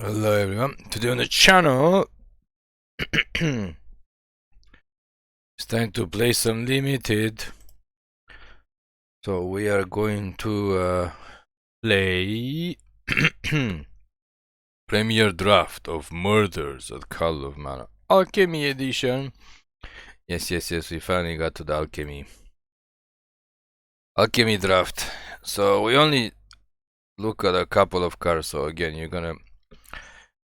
Hello everyone, today on the channel it's time to play some limited. So we are going to play Premier Draft of Murders at Karlov Manor, Alchemy edition. Yes, we finally got to the Alchemy draft. So we only look at a couple of cards, so again you're gonna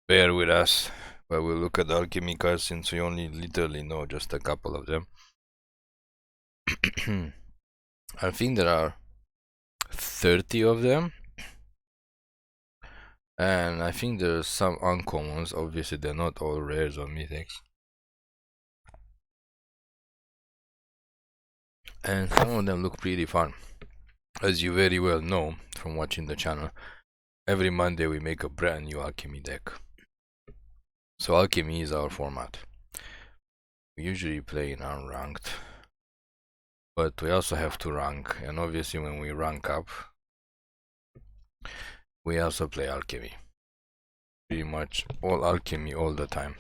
bear with us while we look at the Alchemy cards, since we only literally know just a couple of them. I think there are 30 of them, and I think there's some uncommons. Obviously they're not all rares or mythics, and some of them look pretty fun. As you very well know from watching the channel, every Monday we make a brand new Alchemy deck. So Alchemy is our format. We usually play in unranked, but we also have to rank, and obviously when we rank up we also play Alchemy. Pretty much all Alchemy all the time.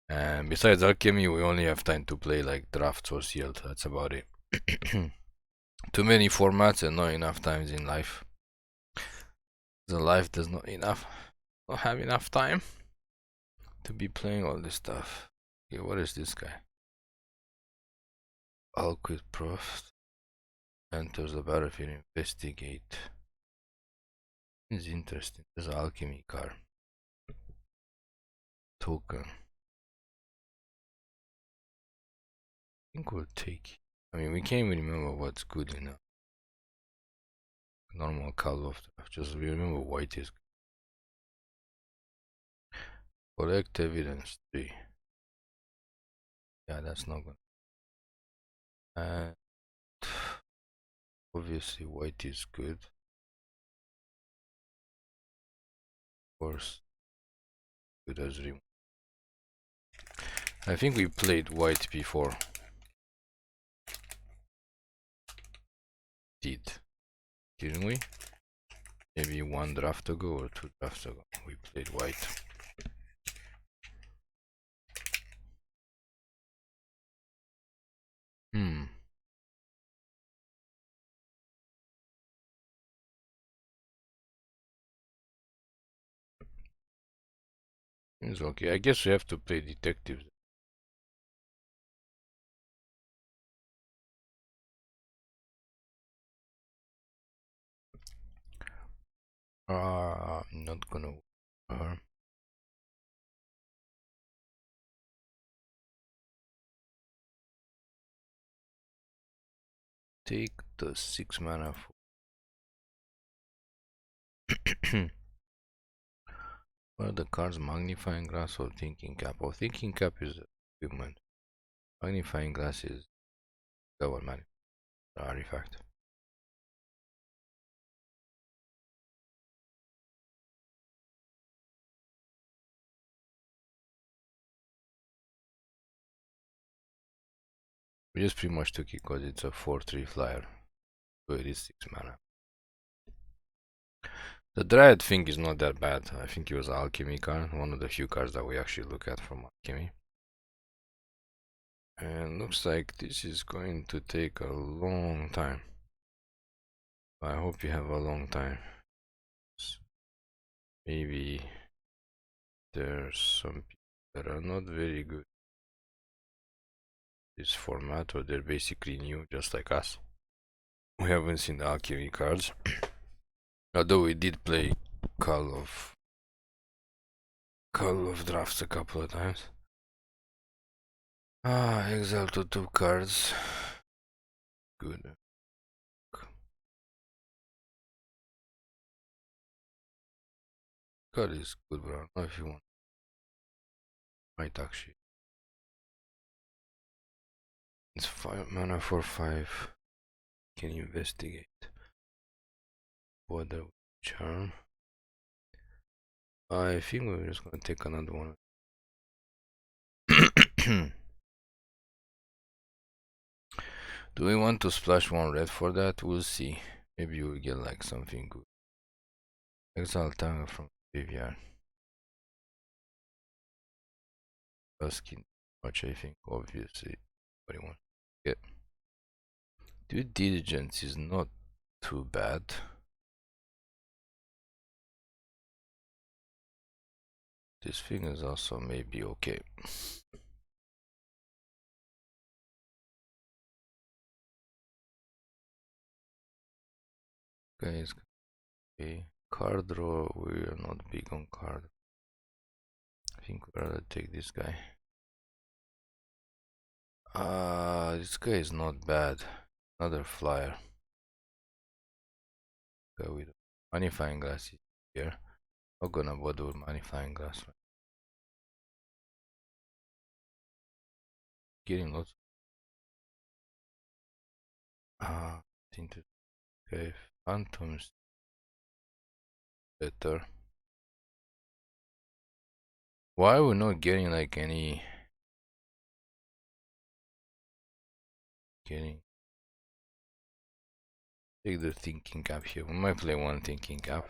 And besides Alchemy, we only have time to play like drafts or sealed. That's about it. Too many formats and not enough times in life. The life does not have enough time to be playing all this stuff. Okay, what is this guy? Alquist Proft enters the battlefield. Investigate. It's interesting. There's an Alchemy card. Token. I think we'll take. I mean, we can't even remember what's good enough. Normal Karlov draft. Just remember white is good. Collect evidence 3. Yeah, that's not good. And obviously white is good. Of course, good as remove. I think we played white before. Didn't we? Maybe one draft ago or two drafts ago we played white. It's okay. I guess we have to play detective. I'm not gonna take the 6 mana for what are the cards? Magnifying Glass or Thinking Cap? Oh, Thinking Cap is equipment. Magnifying Glass is government artifact. We just pretty much took it because it's a 4/3 flyer, so it is 6 mana. The Dryad thing is not that bad. I think it was an Alchemy card, one of the few cards that we actually look at from Alchemy. And looks like this is going to take a long time. I hope you have a long time. Maybe there's some people that are not very good in this format, or they're basically new, just like us. We haven't seen the Alchemy cards. Although we did play Karlov drafts a couple of times. Exile to 2 cards. Good. Card is good, but I don't know if you want. Might actually. It's 5 mana for 5. Can investigate. Border charm. I think we're just gonna take another one. Do we want to splash 1 red for that? We'll see. Maybe we'll get like something good. Exile Tango from graveyard. asking much, I think, obviously. What do you want? Yeah. Due diligence is not too bad. This thing is also maybe okay. Guys, okay. Card draw, we are not big on card. I think we'd rather take this guy. This guy is not bad. Another flyer. Go with magnifying glass here. Not gonna bother with magnifying glass. Getting lots. Into okay. Phantoms better. Why are we not getting like any? Take the thinking cap here. We might play one thinking cap.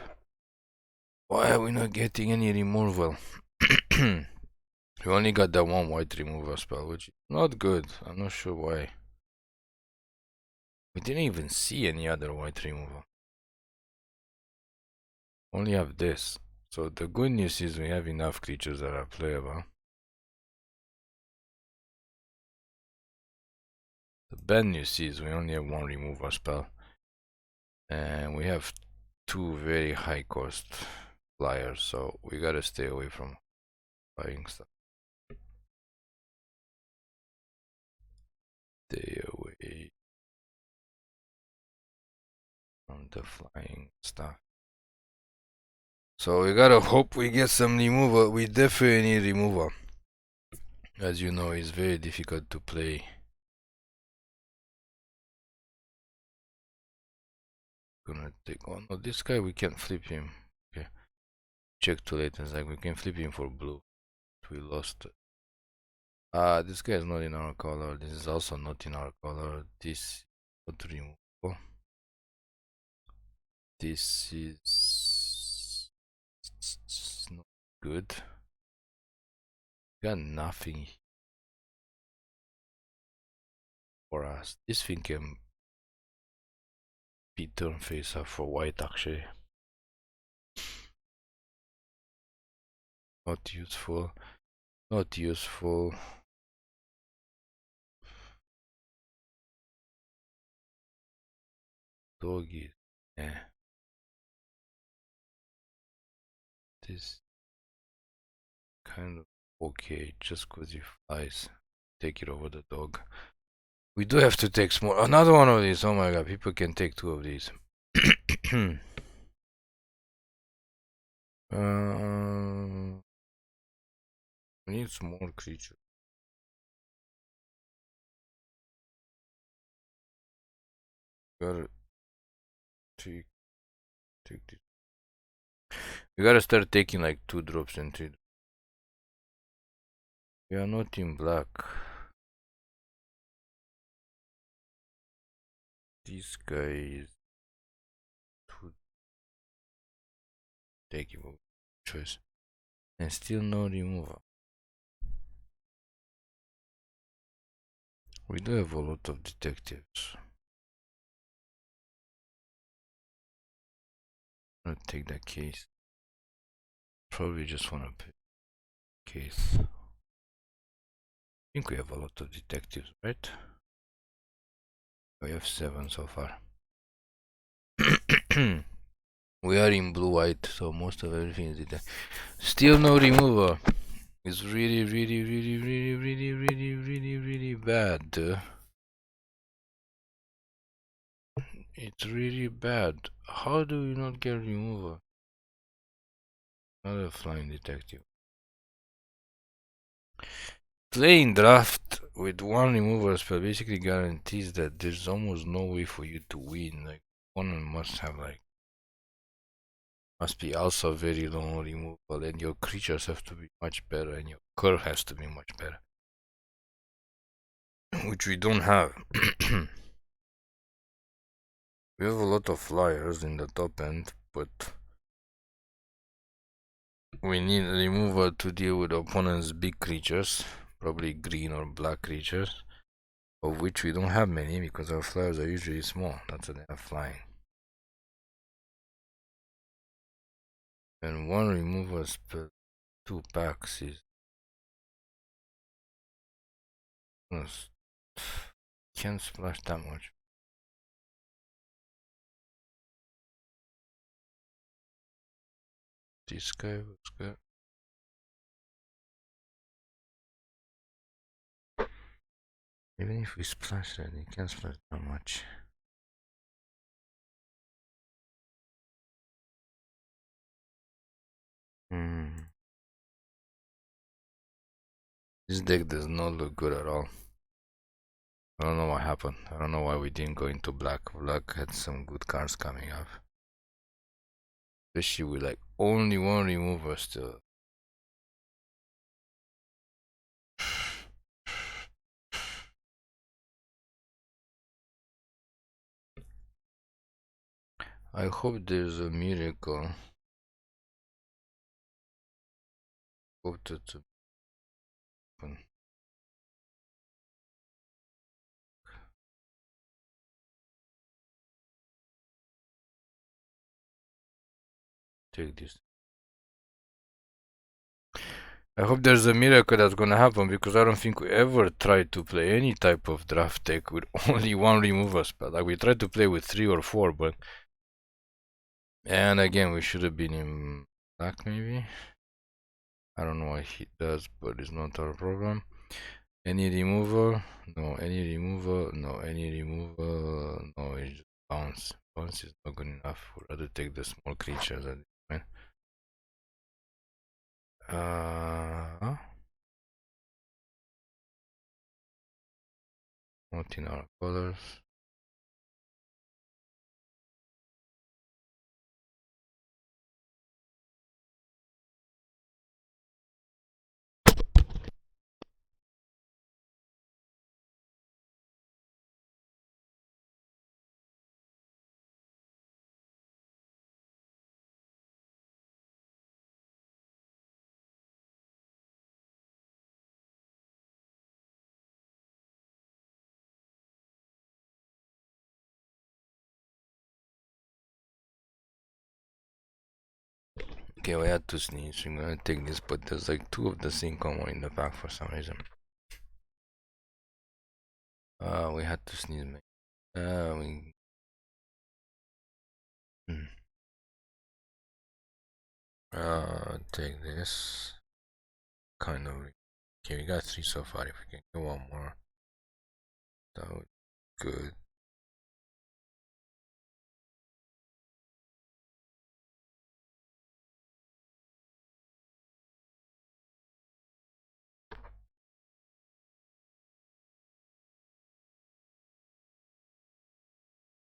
Why are we not getting any removal? We only got that one white removal spell, which is not good. I'm not sure why. We didn't even see any other white removal. Only have this. So the good news is we have enough creatures that are playable. The bad news is we only have one removal spell. And we have two very high cost flyers, so we gotta stay away from buying stuff. Stay away from the flying stuff. So we gotta hope we get some removal. We definitely need removal. As you know, it's very difficult to play. Gonna take. Oh no, this guy we can flip him. Okay. Check too late. It's like we can flip him for blue. We lost. This guy is not in our color. This is also not in our color. This is not removable. This is not good. Got nothing for us. This thing can be turn face up for white actually. Not useful. Not useful. Doggy. Yeah. This kind of okay, just cause he flies. Take it over the dog. We do have to take small. Another one of these. Oh my god, people can take two of these. We need small creature. Gotta take this. We gotta start taking like 2 drops and 3. We are not in black. This guy is too takeable choice. And still no removal. We do have a lot of detectives. I'm gonna take that case. Probably just wanna pick case. I think we have a lot of detectives, right? We have 7 so far. We are in blue white, so most of everything is detective. Still no removal. It's really bad. It's really bad. How do we not get removal? Another flying detective. Playing draft with one removal spell basically guarantees that there's almost no way for you to win. Like, opponent must have like must be also very low removal, and your creatures have to be much better, and your curve has to be much better, which we don't have. We have a lot of flyers in the top end, but We need removal to deal with opponent's big creatures, probably green or black creatures, of which we don't have many because our flyers are usually small. That's why they have flying. And one removal spell, 2 packs is can't splash that much. This guy was good. Even if we splash it, he can't splash that much. This deck does not look good at all. I don't know what happened. I don't know why we didn't go into black. Black had some good cards coming up. Especially with like only one remover still. I hope there's a miracle. Hope that happen. Take this. I hope there's a miracle that's gonna happen because I don't think we ever tried to play any type of draft deck with only one removal spell. Like we tried to play with 3 or 4, but and again we should have been in black maybe. I don't know what he does, but it's not our problem. Any removal? No. Any removal? No. Any removal? No. It's just bounce. Bounce is not good enough. We'd rather take the small creatures at this point. Not in our colors. Okay, we had to sneeze. I'm gonna take this, but there's like 2 of the same common in the pack for some reason. We had to sneeze, man. Take this. Kind of. Okay, we got 3 so far. If we can get one more, that would be good.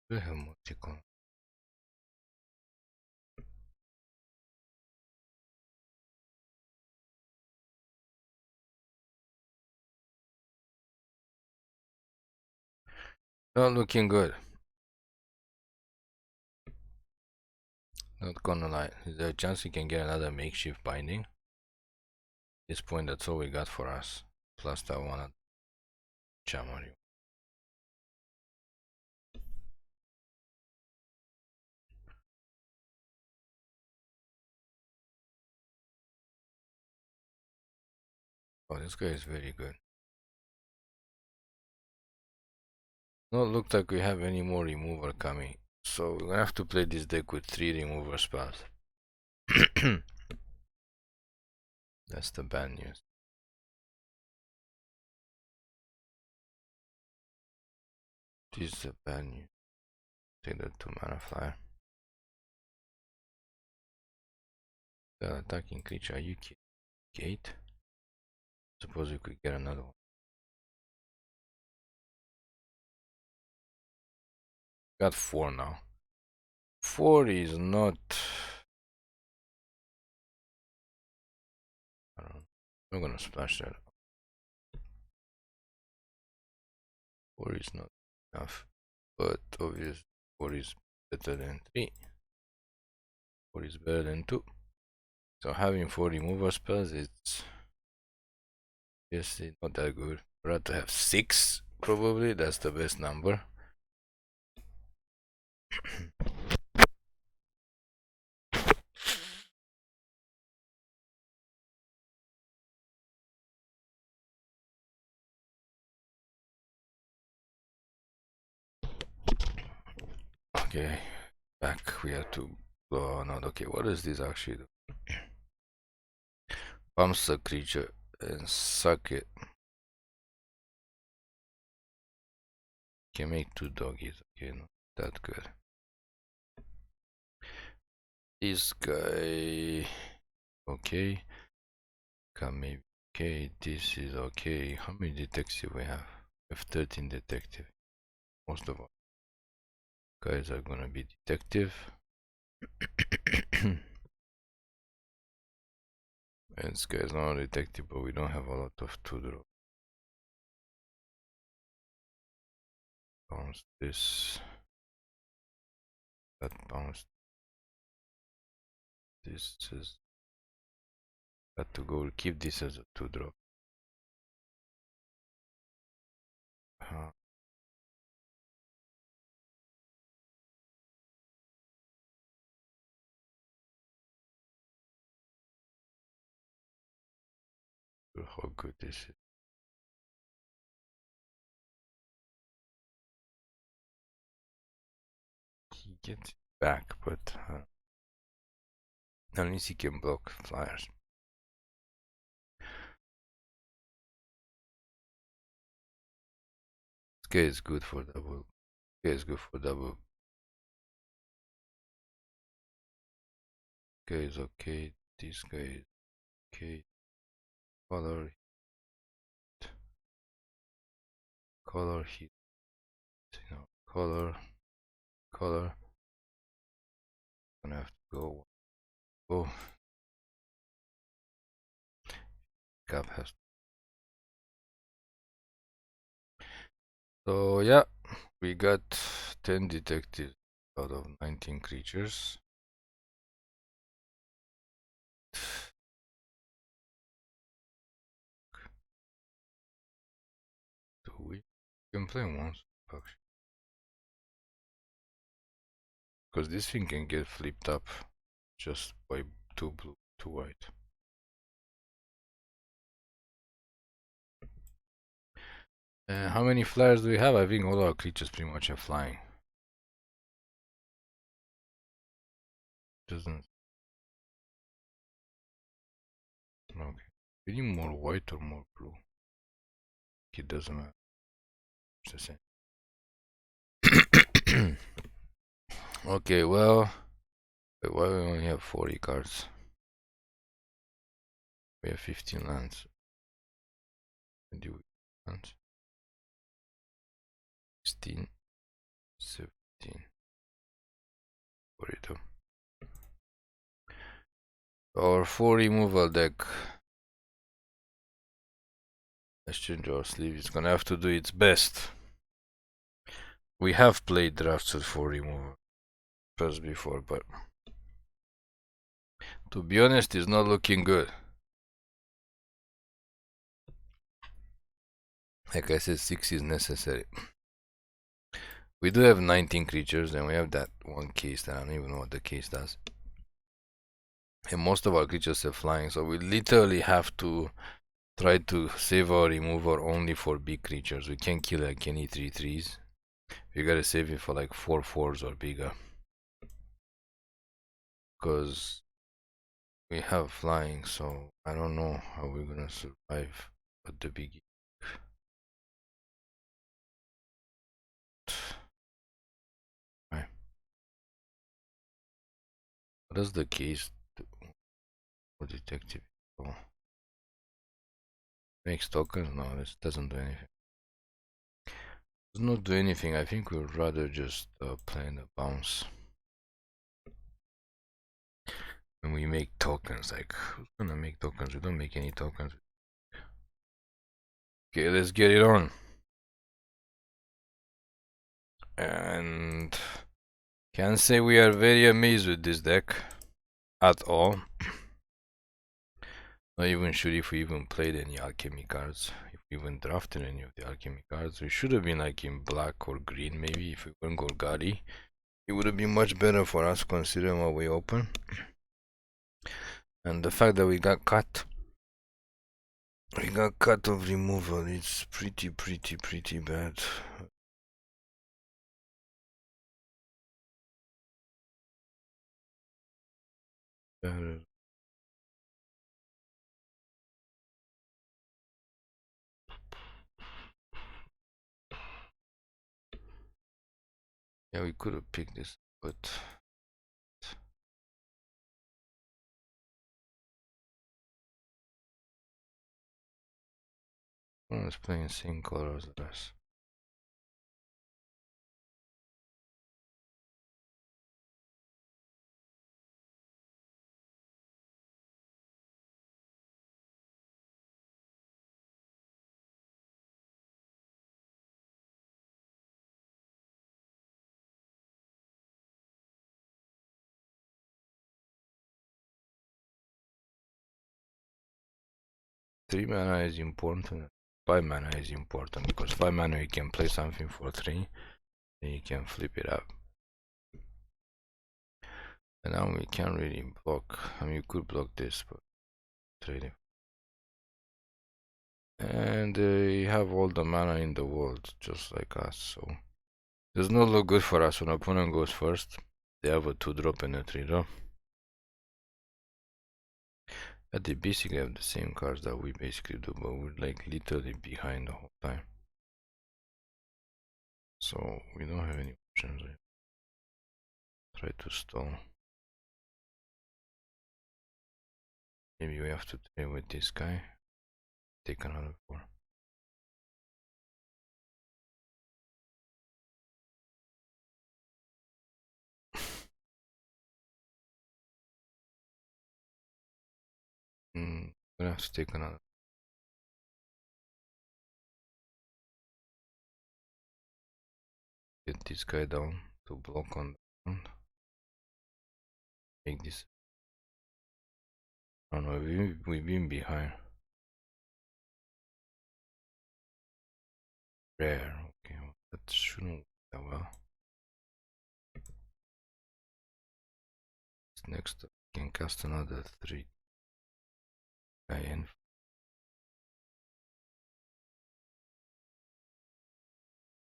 We have multi-con. Not looking good. Not gonna lie. Is there a chance we can get another makeshift binding? At this point, that's all we got for us. Plus that one at Chamari. Oh, this guy is very good. Not look like we have any more remover coming. So we're gonna have to play this deck with 3 remover spells. That's the bad news. This is the bad news. Take the 2 mana flyer. The attacking creature, are you kidding? Gate? Suppose we could get another one. Got 4 now. 4 is not. I don't know. I'm gonna splash that. 4 is not enough. But obviously 4 is better than 3. 4 is better than 2. So having 4 removal spells, it's obviously not that good. I'd rather have 6, probably. That's the best number. Okay, back. We have to. Oh, no, okay, what does this actually do? Pumps a creature and suck it. Can make 2 doggies. Okay, not that good. This guy. Okay. Can maybe. Okay, this is okay. How many detectives we have? We have 13 detective. Most of our guys are gonna be detective. And this guy is not a detective, but we don't have a lot of 2-drop. Bounce this. That bounce. This is. Got to go keep this as a 2-drop. How good this is. He gets it back, but at least he can block flyers. This guy is good for double. This guy is good for double. This guy is okay. This guy is okay. Color hit. You know, color. Gonna have to go. Oh, cap has. So yeah, we got 10 detectives out of 19 creatures. Do we can play once, actually, because this thing can get flipped up just by 2 blue, 2 white. How many flyers do we have? I think all our creatures pretty much are flying. Doesn't. Okay. We need more white or more blue. It doesn't matter. It's the same. Okay, well, wait, why we only have 40 cards? We have 15 lands. And do lands? 16, 17. 42. Our 4 removal deck. Let's change our sleeve. It's gonna have to do its best. We have played drafts with 4 removal first before, but to be honest, it's not looking good. Like I said, 6 is necessary. We do have 19 creatures, and we have that one case that I don't even know what the case does. And most of our creatures are flying, so we literally have to try to save our remover only for big creatures. We can't kill like any 3/3s. We gotta save it for like 4/4s or bigger. Because we have flying, so I don't know how we're gonna survive at the beginning. Right. What does the case do for detective? Oh. Makes tokens? No, this doesn't do anything. Does not do anything. I think we'd rather just play the bounce. When we make tokens, like, who's gonna make tokens? We don't make any tokens. Okay, let's get it on. And can't say we are very amazed with this deck at all. Not even sure if we even played any alchemy cards. If we even drafted any of the alchemy cards. We should have been like in black or green maybe if we went Golgari. It would have been much better for us considering what we open. And the fact that we got cut. We got cut of removal. It's pretty bad. Yeah, we could have picked this, but I was playing same colors as us. Three mana is important. 5 mana is important because 5 mana you can play something for 3 and you can flip it up. And now we can't really block. I mean, you could block this, but trading. And you have all the mana in the world, just like us. So does not look good for us when opponent goes first. They have a 2-drop and a 3-drop. But they basically have the same cards that we basically do, but we're like literally behind the whole time. So we don't have any options. Try to stall. Maybe we have to trade with this guy. Take another 4. Gonna have to take another. Get this guy down to block on the front. Make this. Oh no, we've been behind. Rare. Okay, well, that shouldn't work that well. Next, I can cast another 3 guy in.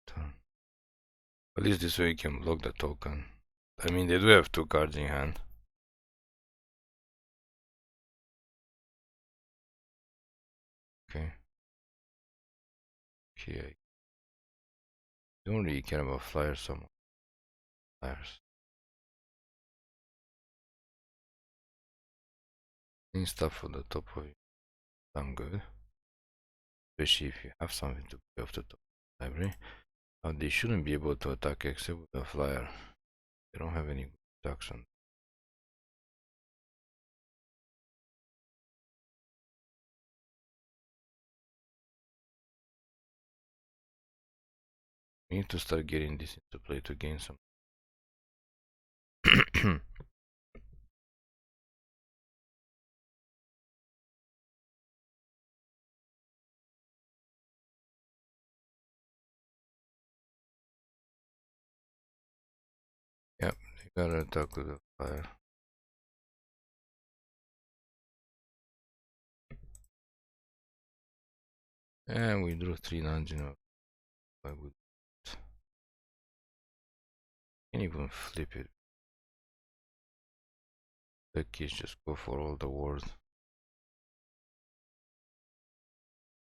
Turn. At least this way you can block the token. I mean, they do have 2 cards in hand. Okay. Okay. I don't really care about flyers so much. Flyers. Any stuff for the top of it. I'm good. Especially if you have something to play off the top of the library. Now they shouldn't be able to attack except with a flyer. They don't have any good attacks on. We need to start getting this into play to gain some. Yep, they gotta attack with a fire. And we drew 3 lands, you know. I would can't even flip it. The keys just go for all the words.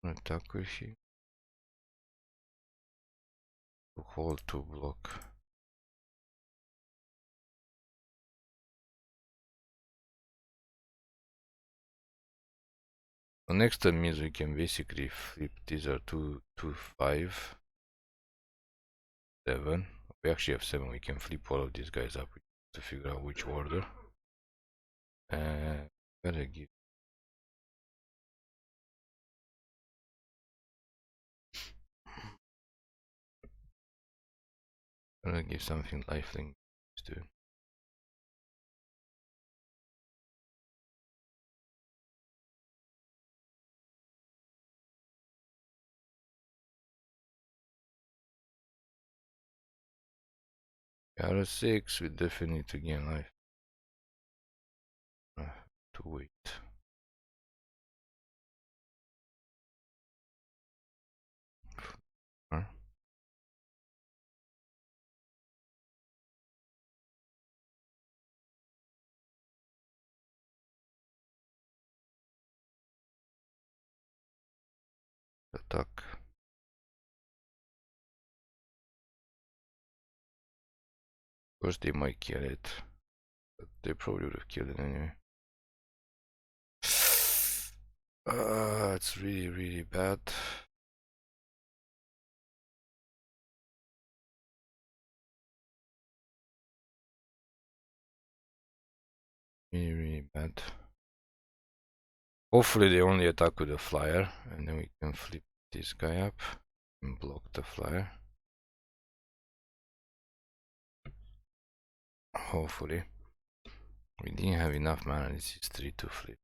Attack with you. To hold to block. The next turn means we can basically flip. These are 2, 2, 5, 7. We actually have 7. We can flip all of these guys up to figure out which order. And gotta give. Gotta give something lifelink to. Out of 6, we definitely need to gain life. To wait. Huh? Attack. Of course they might kill it, but they probably would have killed it anyway. It's really, really bad. Really, really bad. Hopefully they only attack with a flyer, and then we can flip this guy up and block the flyer. Hopefully. We didn't have enough mana, this is 3 to flip.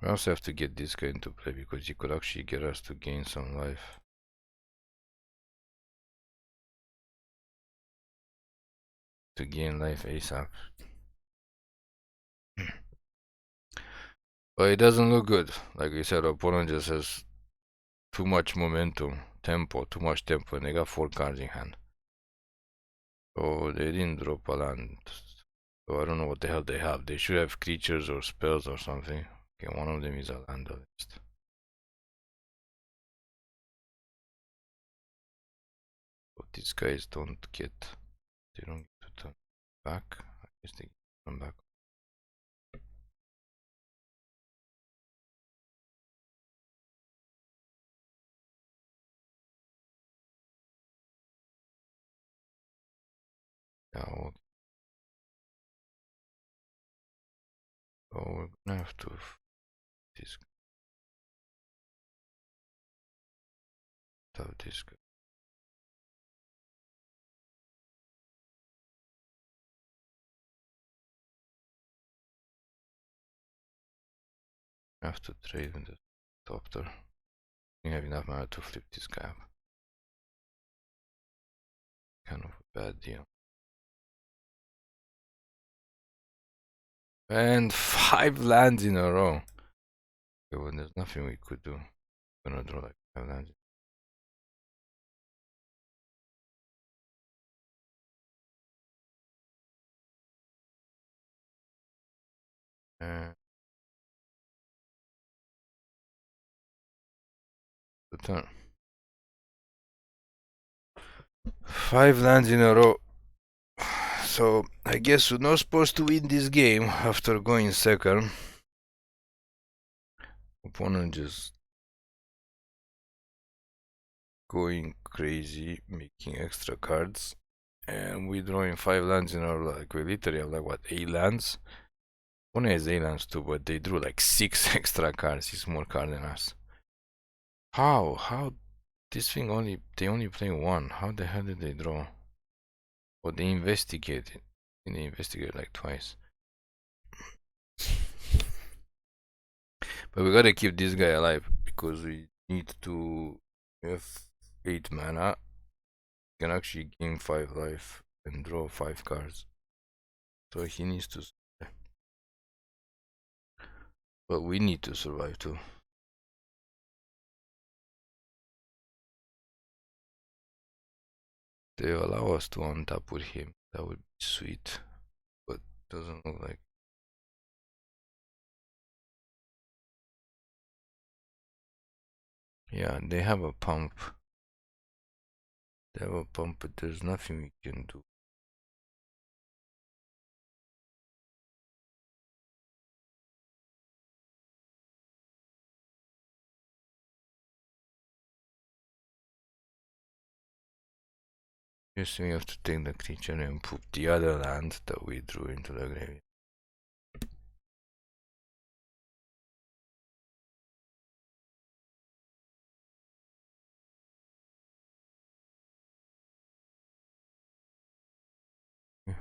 We also have to get this guy into play because he could actually get us to gain some life. To gain life ASAP. But it doesn't look good. Like I said, our opponent just has too much momentum, too much tempo, and they got 4 cards in hand. So they didn't drop a land. So I don't know what the hell they have. They should have creatures or spells or something. Okay, one of them is a land at least. But these guys don't get, they don't get to turn back. I guess they turn back. Yeah, okay. So we're gonna have to this have this guy. Have to trade with the doctor. We have enough mana to flip this guy up. Kind of a bad deal. And 5 lands in a row. Okay, well, there's nothing we could do. I'm gonna draw like 5 lands. The turn. 5 lands in a row. So I guess we're not supposed to win this game after going second. Opponent just going crazy, making extra cards, and we drawing 5 lands in a row. Like we literally have like what, 8 lands? Opponent has 8 lands too, but they drew like 6 extra cards. He's more card than us. How? This thing they only play 1. How the hell did they draw? Or they investigated. They investigated like twice. But we gotta keep this guy alive because we need to have 8 mana. We can actually gain 5 life and draw 5 cards. So he needs to survive. But we need to survive too. They allow us to untap with him. That would be sweet. But doesn't look like. Yeah, they have a pump. They have a pump, but there's nothing we can do. Yes, we have to take the creature and put the other land that we drew into the graveyard. We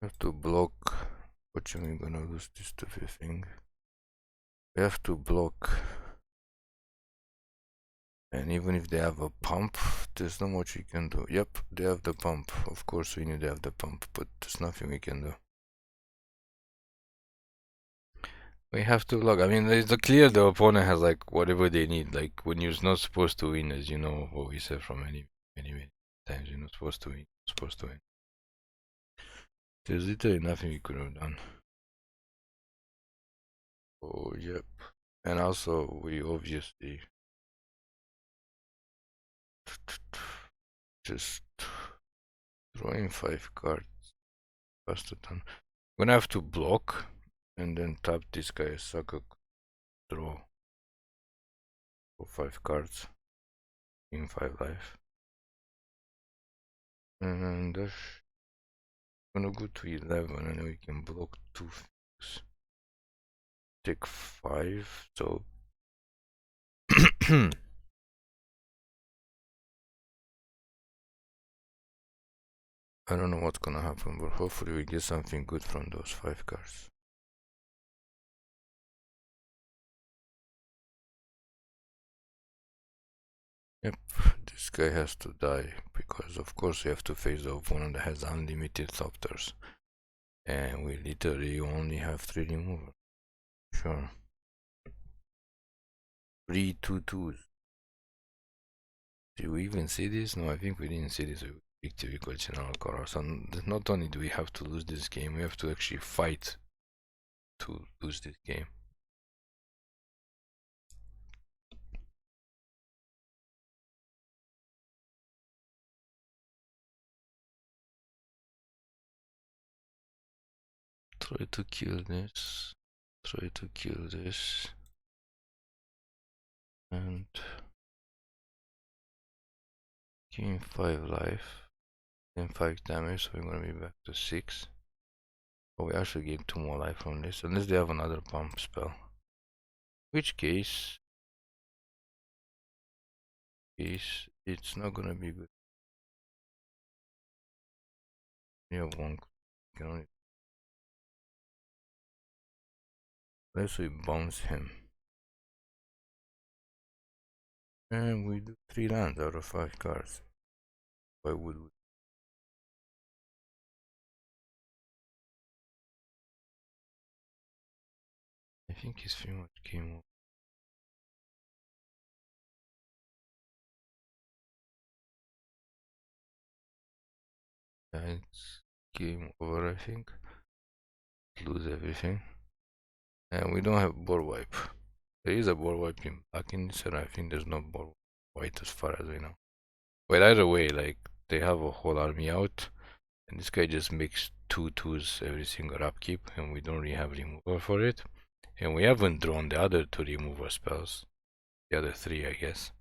have to block Fortunately, we're gonna lose this stupid thing. We have to block. And even if they have a pump, there's not much we can do. Yep, they have the pump. Of course we need to have the pump, but there's nothing we can do. We have to block. I mean, it's clear the opponent has like whatever they need. Like when you're not supposed to win, as you know what we said from many times, you're not supposed to win. You're supposed to win. There's literally nothing we could have done. Oh, yep. And also, we obviously just drawing 5 cards faster than. I'm gonna have to block and then tap this guy, sucker, draw for 5 cards in 5 life. And that's gonna go to 11 and then we can block 2 things. Take 5, so. I don't know what's gonna happen, but hopefully we get something good from those 5 cards. Yep, this guy has to die, because of course we have to face the opponent that has unlimited Thopters. And we literally only have 3 removals. Sure. 3 2/2s. Did we even see this? No, I think we didn't see this. Big TV coach in our car. So not only do we have to lose this game, we have to actually fight to lose this game. Try to kill this. Try to kill this. And gain 5 life. Then 5 damage, so we're gonna be back to 6. Oh, we actually gain 2 more life from this, unless they have another pump spell. Which case it's not gonna be good. You have 1. You can only. Unless we bounce him. And we do 3 lands out of 5 cards. Why would we? I think his 3 much came over. Yeah, it's game over, I think. Lose everything. And we don't have board wipe. There is a board wipe in black in this, and I think there's no board white as far as we know. But either way, like, they have a whole army out, and this guy just makes 2/2s every single upkeep, and we don't really have removal for it. And we haven't drawn the other 2 removal spells. The other 3, I guess.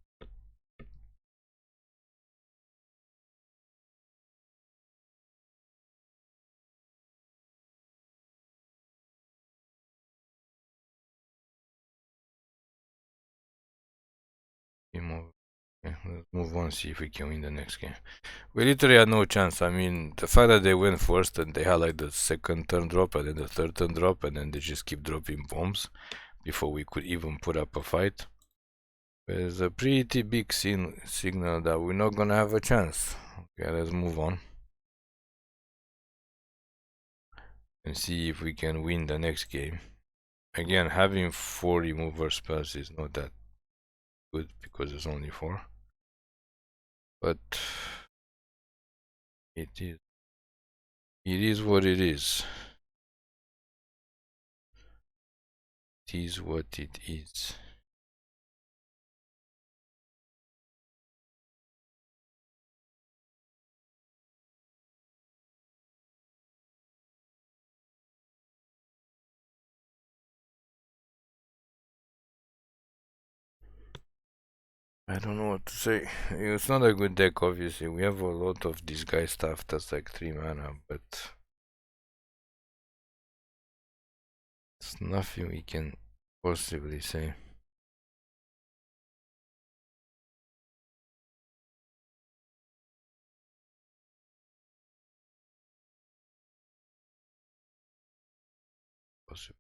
Remove. Okay, let's move on, see if we can win the next game. We literally had no chance. I mean, the fact that they went first and they had like the 2nd turn drop and then the 3rd turn drop and then they just keep dropping bombs before we could even put up a fight, is a pretty big signal that we're not gonna have a chance. Okay, let's move on and see if we can win the next game. Again, having 4 remover spells is not that good because there's only 4. But it is what it is. It is what it is. I don't know what to say. It's not a good deck, obviously. We have a lot of disguise stuff that's like 3 mana, but it's nothing we can possibly say. possible.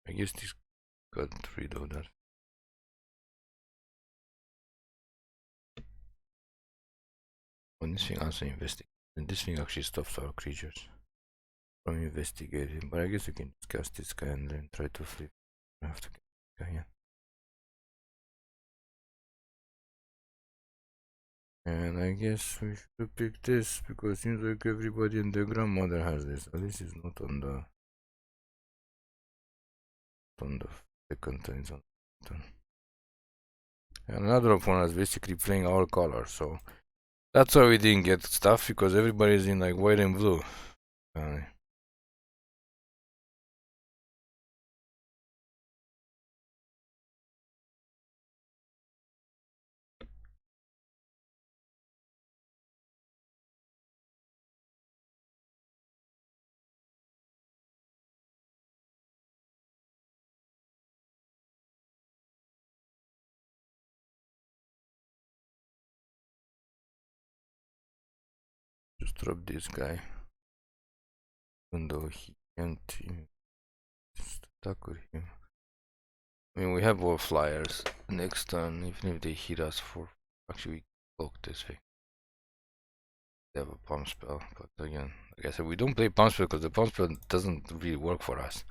I guess this got rid of that. When this thing also investigates, and this thing actually stops our creatures from investigating. But I guess we can discuss this guy and then try to flip. I have to get this guy in. And I guess we should pick this because it seems like everybody and their grandmother has this. At least it's not on the second turn. It's on the turn. And another opponent is basically playing our color, so that's why we didn't get stuff, because everybody's in like white and blue. Just drop this guy. Even though he can't just attack with him. I mean, we have all flyers. Next turn, even if they hit us for... Actually, we block this thing. They have a pump spell, but again, like I said, we don't play pump spell because the pump spell doesn't really work for us.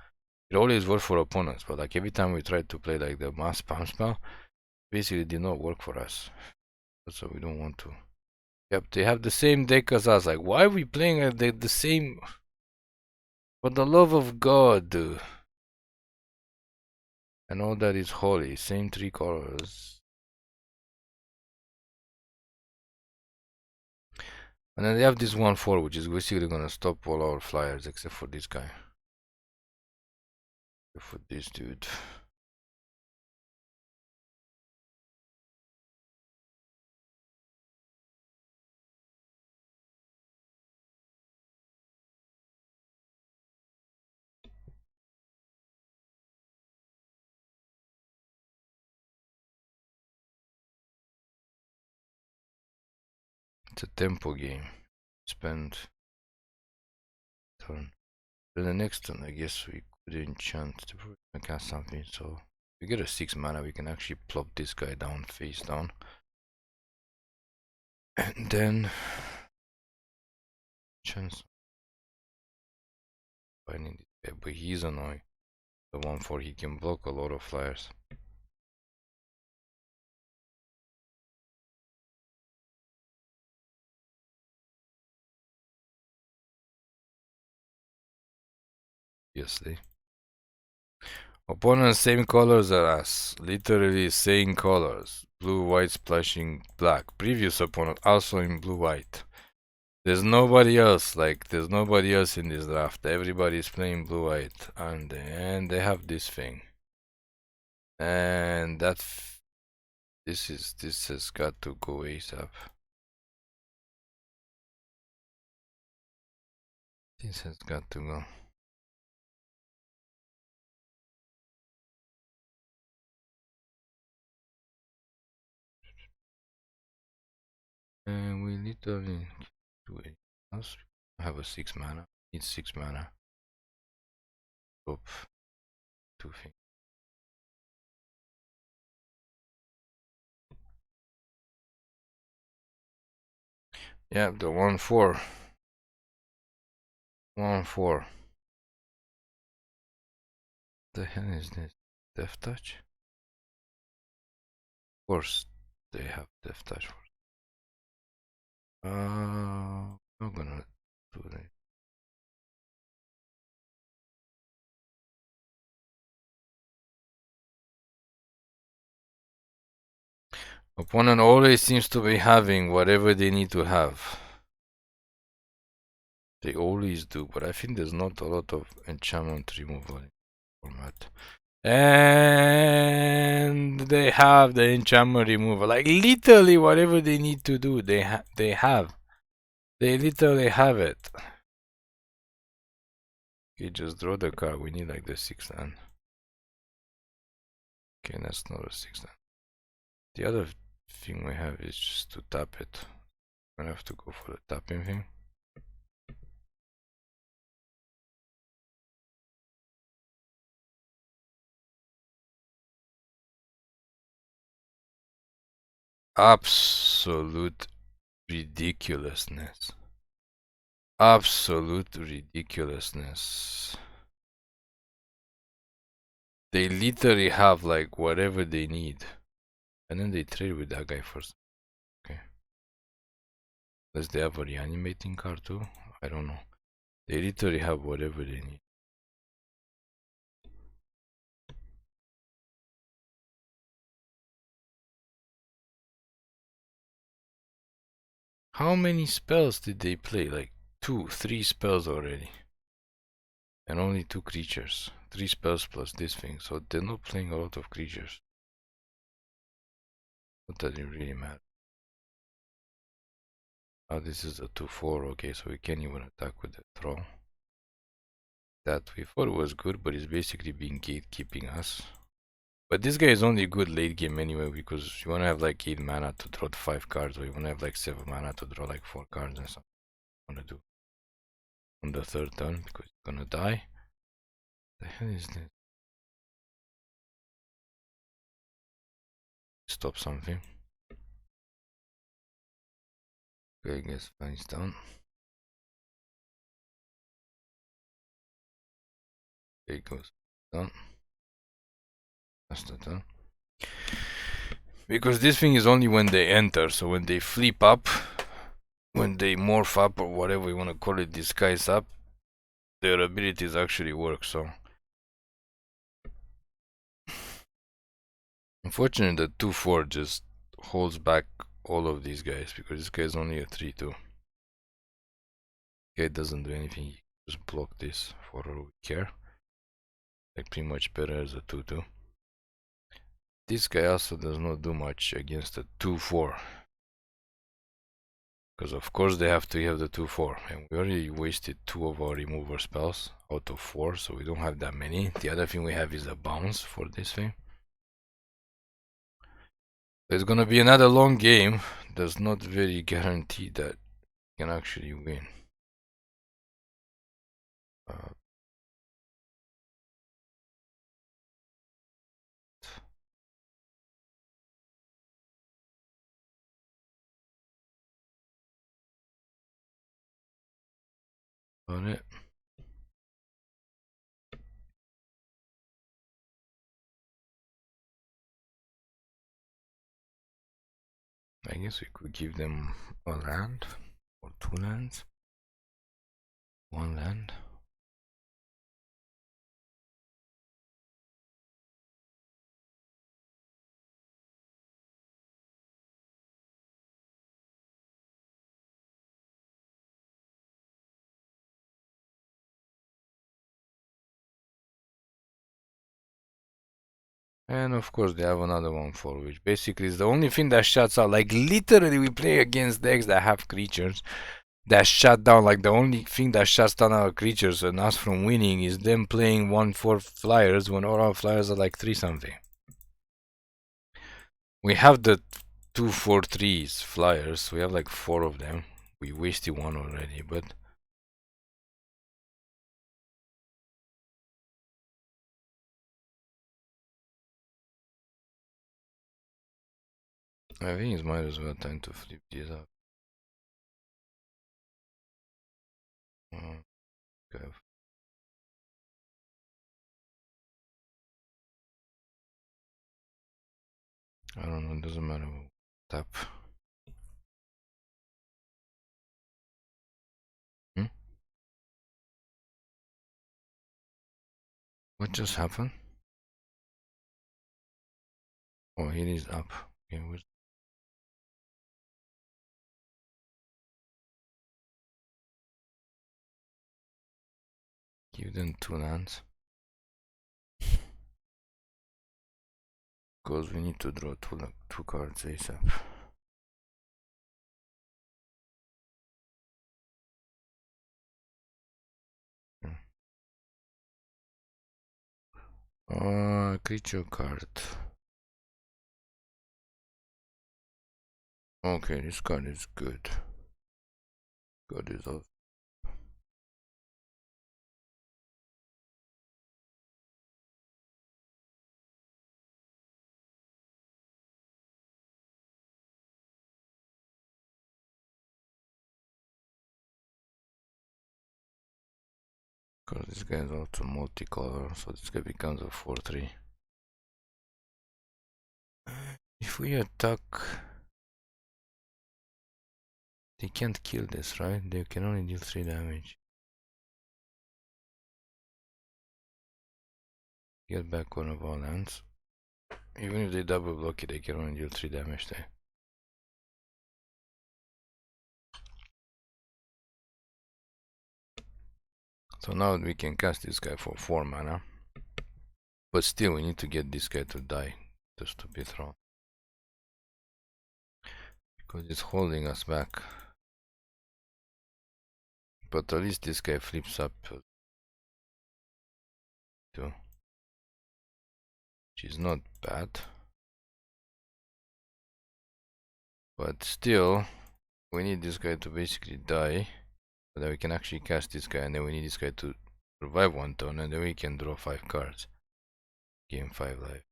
It always works for opponents, but like every time we try to play like the mass pump spell, basically did not work for us. So we don't want to. Yep, they have the same deck as us. Like, why are we playing the same? For the love of God, dude. And all that is holy. Same 3 colors. And then they have this 1/4, which is basically gonna stop all our flyers except for this guy. Except for this dude. It's a tempo game. Spend turn. Then the next turn, I guess we could enchant to cast something. So if we get a 6 mana, we can actually plop this guy down, face down. And then chance finding this guy, but he's annoying. The 1/4, he can block a lot of flyers. Obviously. Opponents same colors as us. Literally same colors. Blue, white, splashing black. Previous opponent also in blue, white. There's nobody else. Like, there's nobody else in this draft. Everybody's playing blue, white. And they have this thing. And this has got to go ASAP. This has got to go. And we literally do it. I have a 6 mana. Need 6 mana. Drop 2 things. Yeah, the 1/4. 1/4. The hell is this? Death touch? Of course they have death touch. I'm not gonna do that. Opponent always seems to be having whatever they need to have. They always do, but I think there's not a lot of enchantment removal in the format. And they have the enchantment removal. Like, literally whatever they need to do, they have. They literally have it. Okay, just draw the card. We need like the 6th hand. Okay, that's not a 6 then. The other thing we have is just to tap it. I have to go for the tapping thing. Absolute ridiculousness. Absolute ridiculousness. They literally have like whatever they need. And then they trade with that guy first. Okay. Does they have a reanimating card too? I don't know. They literally have whatever they need. How many spells did they play? Like 2, 3 spells already. And only 2 creatures. 3 spells plus this thing. So they're not playing a lot of creatures. What does it really matter? Oh, this is a 2-4. Okay, so we can't even attack with the Thrull. That we thought was good, but it's basically being gatekeeping us. But this guy is only good late game anyway, because you wanna have like 8 mana to draw 5 cards, or you wanna have like 7 mana to draw like 4 cards and something you wanna do on the 3rd turn, because you're gonna die. The hell is this? Stop something. Okay, I guess flies down. Okay, goes down. That's the turn. Because this thing is only when they enter, so when they flip up, when they morph up, or whatever you wanna call it, disguise up, their abilities actually work, so. Unfortunately, the 2-4 just holds back all of these guys, because this guy is only a 3-2. Guy doesn't do anything, he just block this for all we care. Like pretty much better as a 2-2. This guy also does not do much against a 2-4. Because of course they have to have the 2-4. And we already wasted 2 of our remover spells out of 4, so we don't have that many. The other thing we have is a bounce for this thing. It's gonna be another long game. Does not very guarantee that we can actually win. Got it. I guess we could give them a land or 2 lands. 1 land. And of course they have another one for which basically is the only thing that shuts out. Like literally we play against decks that have creatures that shut down. Like the only thing that shuts down our creatures and us from winning is them playing 1-4 flyers when all our flyers are like 3 something. We have the 2-4-3s flyers. We have like 4 of them. We wasted 1 already, but I think it's might as well time to flip these up. Okay. I don't know, it doesn't matter. Tap. Hmm? What just happened? Oh, it is up. Okay, give them 2 lands. Because we need to draw 2 cards ASAP. Creature card. Okay, this card is good. God is off. Because this guy is also multicolor, so this guy becomes a 4/3. If we attack, they can't kill this, right? They can only deal 3 damage. Get back one of our lands. Even if they double block it, they can only deal 3 damage there. So now we can cast this guy for 4 mana. But still, we need to get this guy to die. The stupid throw. Because it's holding us back. But at least this guy flips up too. Which is not bad. But still, we need this guy to basically die. So that we can actually cast this guy, and then we need this guy to survive 1 turn, and then we can draw 5 cards. Game 5 life.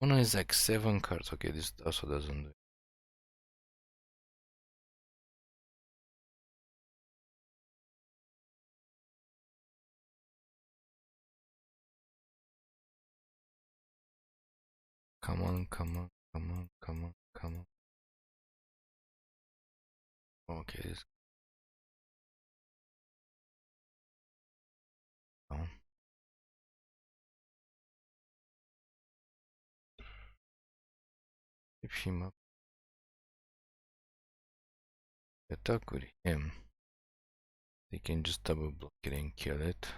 Oh no, it's like 7 cards. Okay, this also doesn't do it. Come on, come on, come on, come on, come on. Okay, this down. Keep him up. Attack with him. They can just double block it and kill it.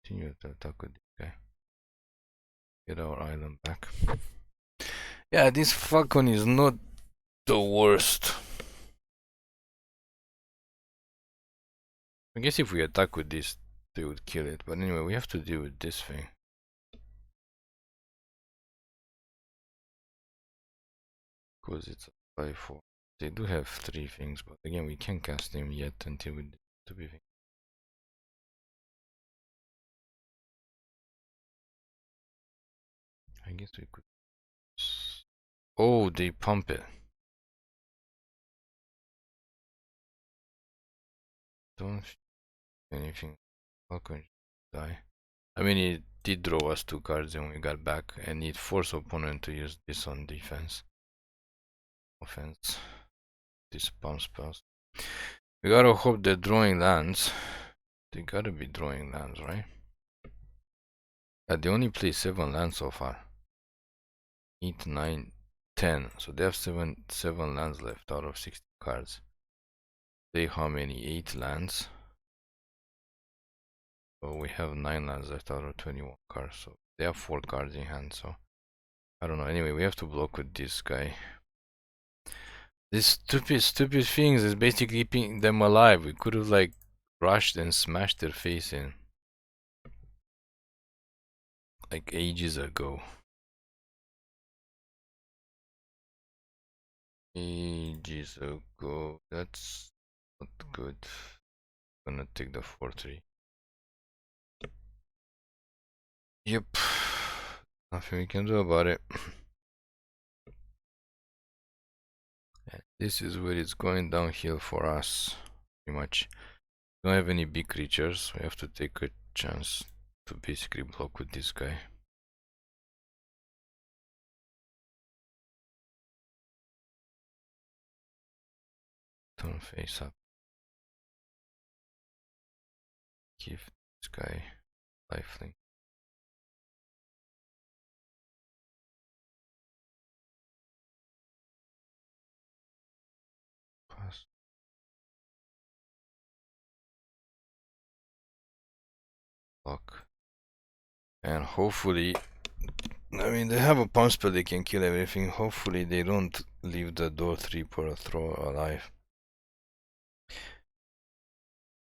Continue to attack with this guy. Get our island back. Yeah, this Falcon is not the worst. I guess if we attack with this, they would kill it. But anyway, we have to deal with this thing. Because it's a 5/4. They do have 3 things, but again, we can't cast them yet until we do the thing. I guess we could. Oh, they pump it. Don't anything. Falcon die. I mean, it did draw us 2 cards when we got back, and it forced opponent to use this on defense. Offense. This pump spells. We gotta hope they're drawing lands. They gotta be drawing lands, right? They only play 7 lands so far. 8, 9, 10. So they have 7 lands left out of 60 cards. They how many? 8 lands. So we have 9 lands left out of 21 cards. So they have 4 cards in hand. So I don't know. Anyway, we have to block with this guy. This stupid things is basically keeping them alive. We could have like rushed and smashed their face in. Like ages ago. Ages ago. That's not good. I'm gonna take the 4/3. Yep. Nothing we can do about it. And this is where it's going downhill for us. Pretty much. We don't have any big creatures. We have to take a chance to basically block with this guy. Turn face up. Give this guy lifelink. Pass. Block. And hopefully, I mean, they have a pump spell, they can kill everything. Hopefully they don't leave the Doorkeeper Thrull alive.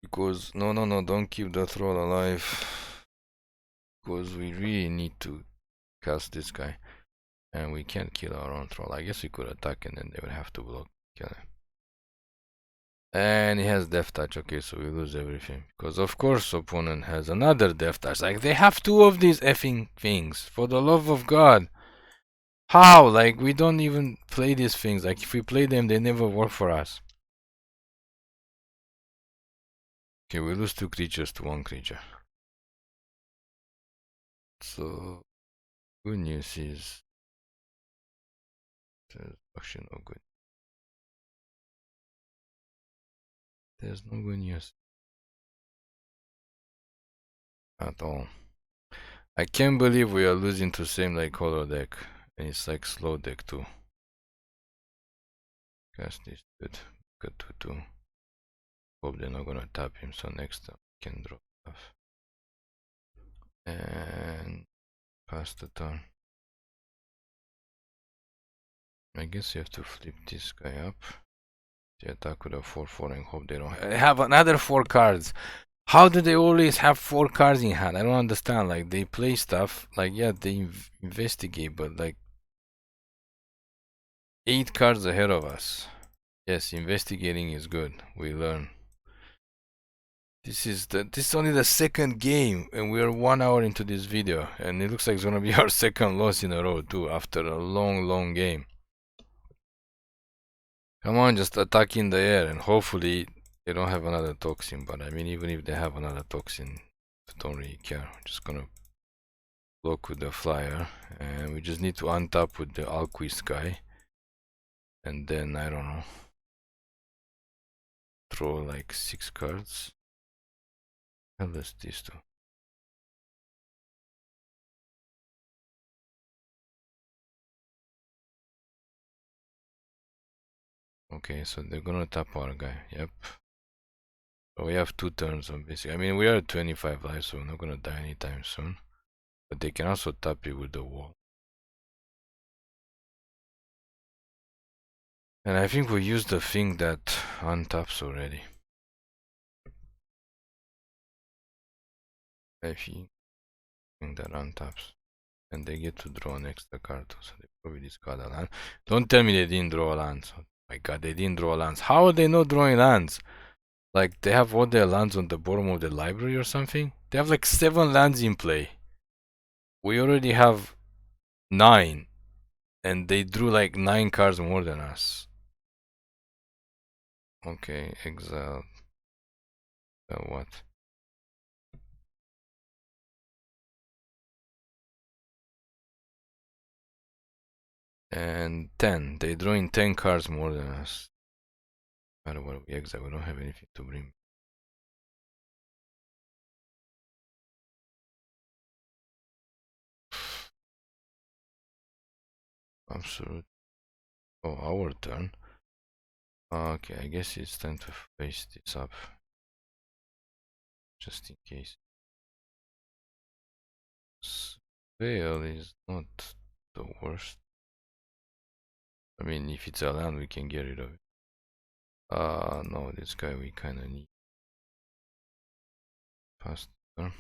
Because, no, don't keep the Thrull alive. Because we really need to cast this guy. And we can't kill our own troll. I guess we could attack and then they would have to block. Kill him. And he has Death Touch. Okay, so we lose everything. Because of course opponent has another Death Touch. Like, they have two of these effing things. For the love of God. How? Like, we don't even play these things. Like, if we play them, they never work for us. Okay, we lose 2 creatures to 1 creature. So, good news is... there's actually no good. There's no good news. At all. I can't believe we are losing to same like color deck. And it's like slow deck too. Cast this good. Good 2-2. Hope they're not gonna tap him, so next time we can drop stuff. And pass the turn. I guess you have to flip this guy up. The attack with a 4-4 and hope they don't have another 4 cards. How do they always have 4 cards in hand? I don't understand. Like, they play stuff, like, yeah, they investigate, but like 8 cards ahead of us. Yes, investigating is good. We learn. This is only the second game, and we are 1 hour into this video, and it looks like it's gonna be our second loss in a row too, after a long game. Come on, just attack in the air, and hopefully they don't have another toxin. But I mean, even if they have another toxin, I don't really care. I'm just gonna block with the flyer, and we just need to untap with the Alquist guy, and then I don't know, throw like 6 cards. And let's these two. Okay, so they're gonna tap our guy. Yep. So we have 2 turns on basic. I mean, we are at 25 lives, so we're not gonna die anytime soon. But they can also tap you with the wall. And I think we used the thing that untaps already. I think that untaps. And they get to draw an extra card, so they probably discard a land. Don't tell me they didn't draw lands. Oh my god, they didn't draw lands. How are they not drawing lands? Like, they have all their lands on the bottom of the library or something? They have like 7 lands in play. We already have 9. And they drew like 9 cards more than us. Okay, exile. What? And 10. They draw in 10 cards more than us. No matter what we exile, we don't have anything to bring. Absolute. Oh, our turn. Okay, I guess it's time to face this up. Just in case. Veil is not the worst. I mean, if it's a land, we can get rid of it. No, this guy we kinda need. Faster.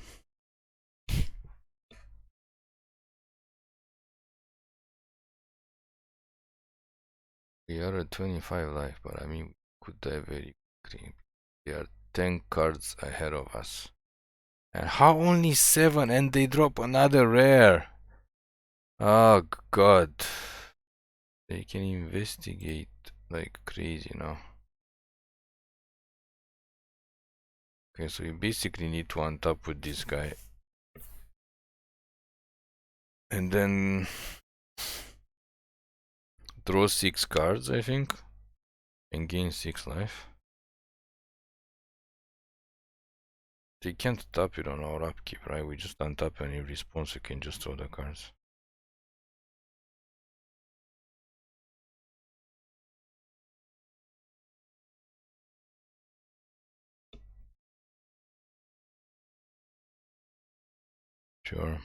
We are at 25 life, but I mean, we could die very quickly. They are 10 cards ahead of us. And how only 7 and they drop another rare? Oh god. They can investigate like crazy now. Okay, so you basically need to untap with this guy. And then draw 6 cards, I think. And gain 6 life. They can't tap it on our upkeep, right? We just untap and in response we can just throw the cards. Sure.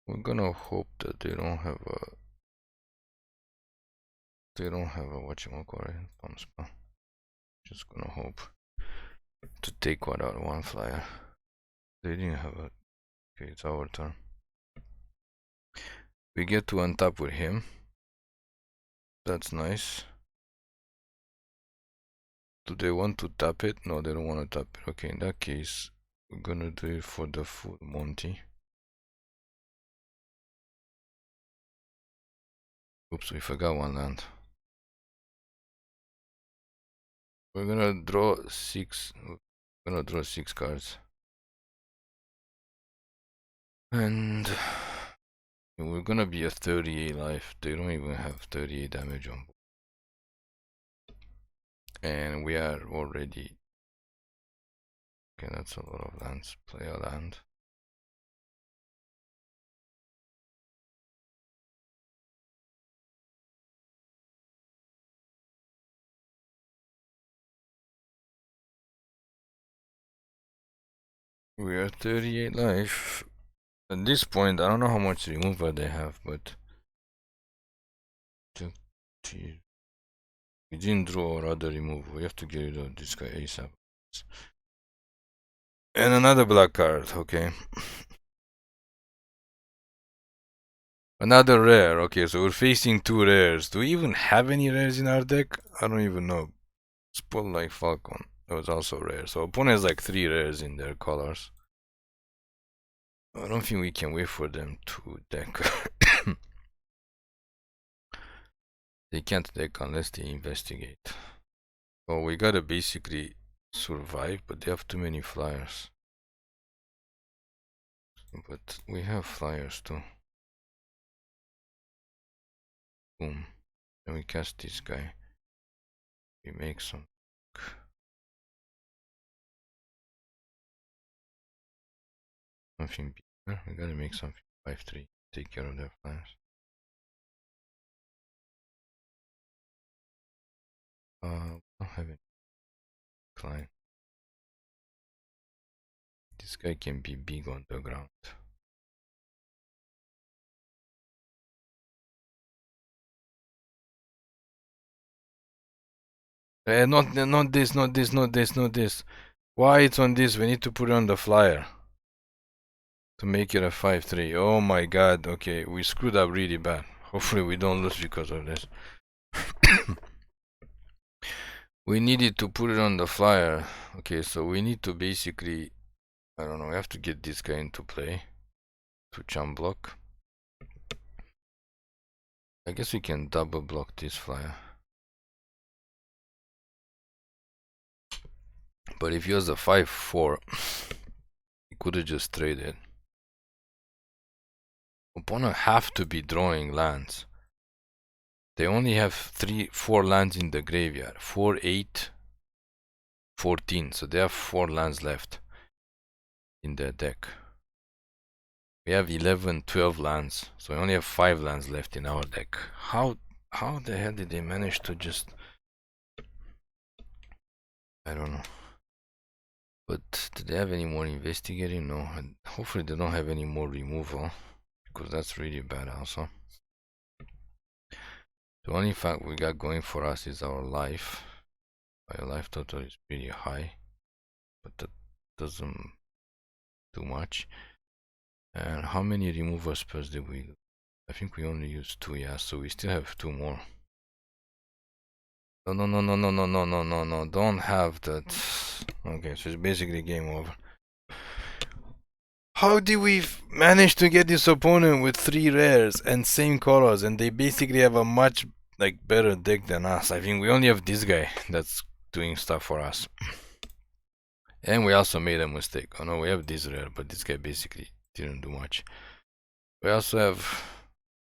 We're gonna hope that they don't have a whatchamacallit thumb spell. Just gonna hope to take one out one flyer. They didn't have a. Okay, it's our turn. We get to untap with him. That's nice. Do they want to tap it? No, they don't want to tap it. Okay, in that case, we're gonna do it for the full Monty. Oops, we forgot one land. We're gonna draw six. We're gonna draw 6 cards. And we're gonna be a 38 life. They don't even have 38 damage on board. And we are already. Okay, that's a lot of lands. Play a land. We are 38 life. At this point, I don't know how much removal they have, but we didn't draw our other removal. We have to get rid of this guy ASAP. And another black card, okay. Another rare, okay, so we're facing 2 rares. Do we even have any rares in our deck? I don't even know. Spotlight Falcon, that was also rare. So opponent has like 3 rares in their colors. I don't think we can wait for them to deck. They can't deck unless they investigate. Well, we gotta basically survive, but they have too many flyers. But we have flyers too. Boom. Then we cast this guy. We make some. Something bigger. We gotta make something 5-3. Take care of their flyers. We don't have any client. This guy can be big on the ground. Not this, not this, not this, not this. Why it's on this? We need to put it on the flyer. To make it a 5-3. Oh my god, okay, we screwed up really bad. Hopefully we don't lose because of this. We needed to put it on the flyer. Okay, so we need to basically, I don't know, we have to get this guy into play to chum block. I guess we can double block this flyer. But if he was a 5-4, he could have just traded. Opponent have to be drawing lands. They only have 4 lands in the graveyard. 4, 8, 14. So they have 4 lands left in their deck. We have 11, 12 lands. So we only have 5 lands left in our deck. How the hell did they manage to just... I don't know. But do they have any more investigating? No. And hopefully they don't have any more removal. Because that's really bad also. The only fact we got going for us is our life. Our life total is pretty high. But that doesn't do much. And how many removal spells did we... I think we only used 2, yeah. So we still have 2 more. No, no, no, no, no, no, no, no, no, no, don't have that. Okay, so it's basically game over. How did we manage to get this opponent with 3 rares and same colors, and they basically have a much like better deck than us? I think we only have this guy that's doing stuff for us. And we also made a mistake. Oh no, we have this rare, but this guy basically didn't do much. We also have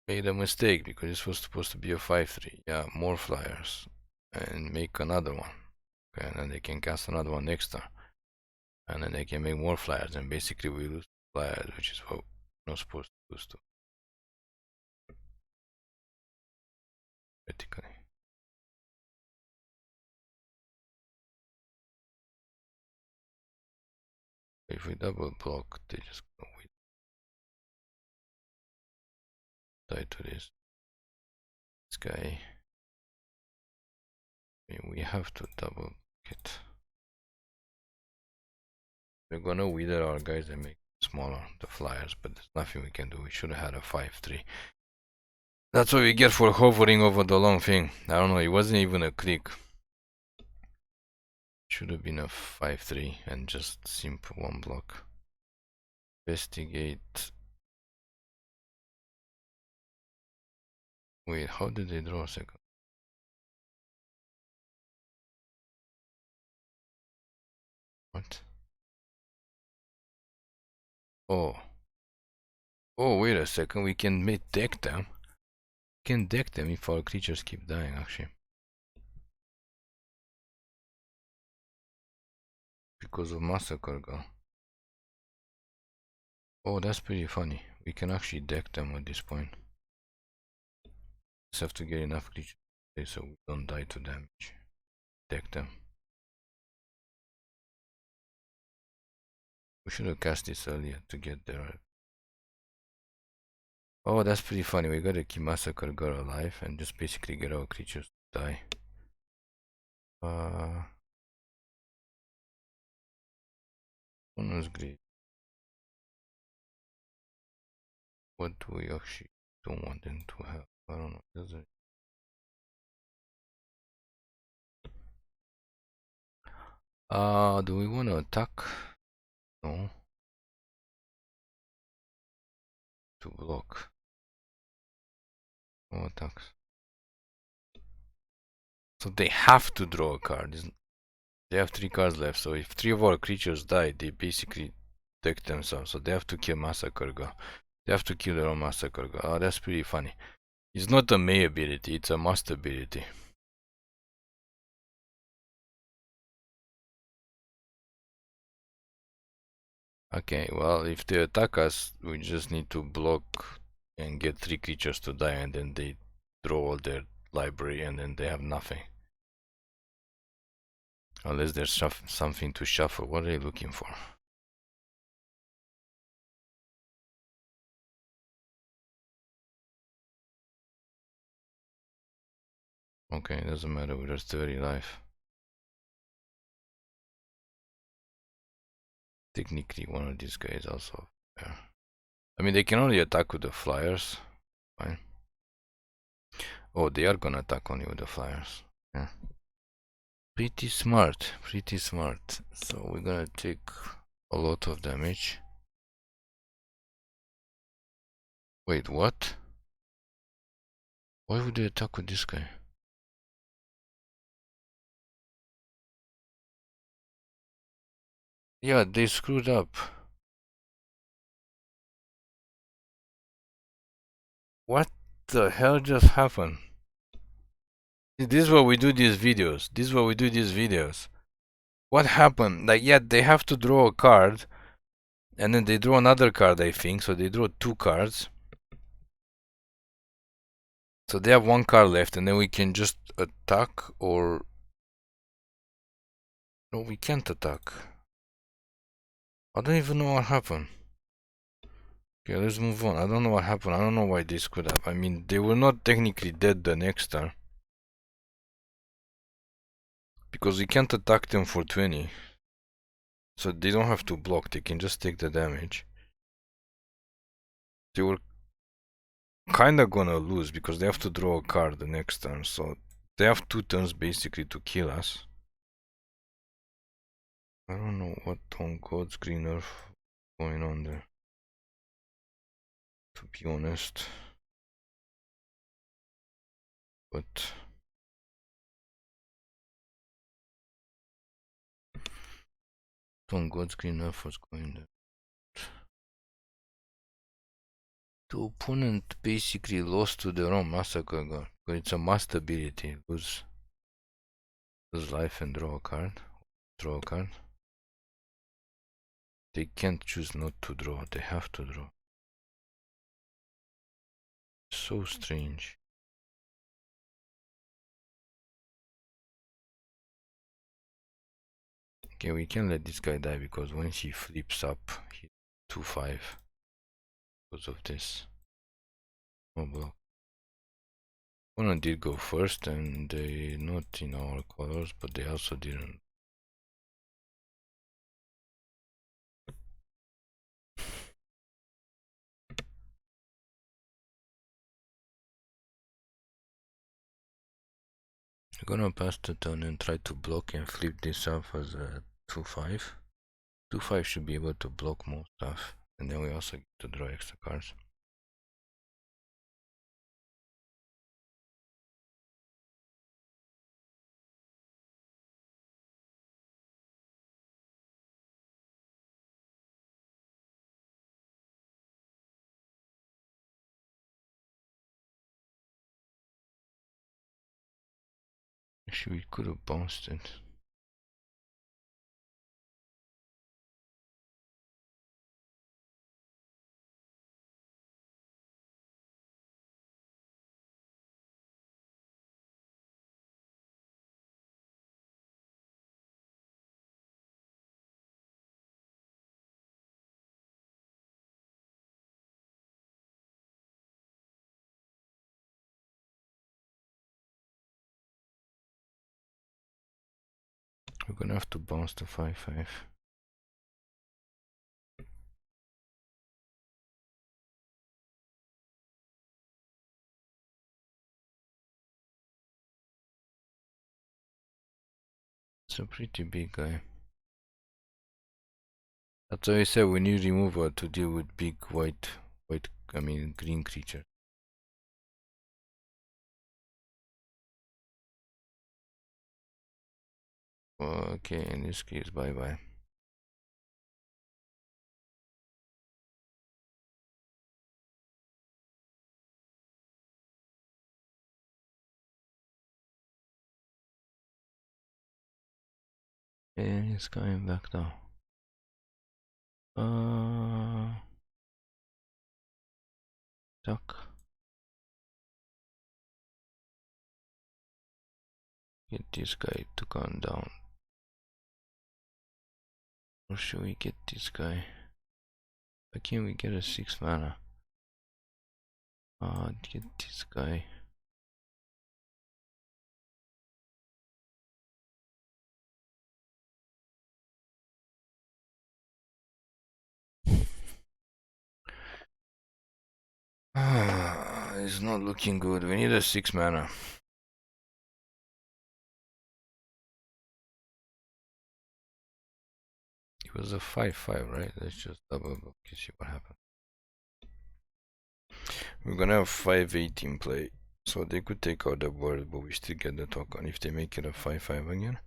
made a mistake because this was supposed to be a 5-3. Yeah, more flyers. And make another one. Okay, and then they can cast another one next turn. And then they can make more flyers, and basically we lose flyers, which is what we're not supposed to lose to. Critically. If we double block, they just gonna win. die to this guy. We have to double it. We're gonna wither our guys and make smaller, the flyers, but there's nothing we can do. We should have had a 5-3. That's what we get for hovering over the long thing. I don't know, it wasn't even a click. Should have been a 5-3 and just simple one block. Investigate. Wait, how did they draw a second? What? Oh. Oh, wait a second. We can deck them. We can deck them if our creatures keep dying, actually. Because of Massacre Girl. Oh, that's pretty funny. We can actually deck them at this point. Just have to get enough creatures so we don't die to damage. Deck them. We should have cast this earlier to get there. Oh, that's pretty funny. We gotta keep Massacre Girl alive and just basically get our creatures to die. One was great. What do we actually don't want them to have? I don't know. Doesn't. Do we want to attack? No. To block. No attacks. So they have to draw a card. They have 3 cards left. So if 3 of our creatures die, they basically deck themselves. So they have to kill Massacre Girl. They have to kill their own Massacre Girl. Oh, that's pretty funny. It's not a May ability. It's a must ability. Okay, well, if they attack us, we just need to block and get 3 creatures to die, and then they draw all their library, and then they have nothing. Unless there's something to shuffle. What are they looking for? Okay, doesn't matter, we're just 30 life. Technically, one of these guys also. Yeah. I mean, they can only attack with the flyers. Fine. Oh, they are gonna attack only with the flyers. Yeah. Pretty smart, pretty smart. So we're gonna take a lot of damage. Wait, what? Why would they attack with this guy? Yeah, they screwed up. What the hell just happened? This is why we do these videos. This is why we do these videos. What happened? Like, yeah, they have to draw a card. And then they draw another card, I think. So they draw 2 cards. So they have 1 card left. And then we can just attack or... No, we can't attack. I don't even know what happened. Okay, let's move on. I don't know what happened. I don't know why they screwed up. I mean, they were not technically dead the next turn. Because we can't attack them for 20. So they don't have to block. They can just take the damage. They were kinda gonna lose because they have to draw a card the next turn. So they have 2 turns basically to kill us. I don't know what on God's green earth going on there. To be honest. But... on God's green earth was going there. The opponent basically lost to their own Massacre Girl. But it's a must ability. Lose life and draw a card. Draw a card. They can't choose not to draw. They have to draw. So strange. Okay, we can let this guy die because when he flips up, he's 2-5 because of this. No block. Opponent did go first, and they not in our colors, but they also didn't. We're gonna pass the turn and try to block and flip this up as a 2-5. 2-5 should be able to block more stuff, and then we also get to draw extra cards. Actually, we could have bounced it. We're gonna have to bounce the 5-5. It's a pretty big guy. That's why I said we need removal to deal with big green creature. Okay, in this case, bye bye. And he's coming back now. Tuck. Get this guy to calm down. Or should we get this guy? Why can't we get a 6 mana? Get this guy. It's not looking good. We need a 6 mana. It was a 5-5, right? Let's just double look and see what happens. We're gonna have 5-8 in play. So they could take out the board, but we still get the token. If they make it a 5-5 again,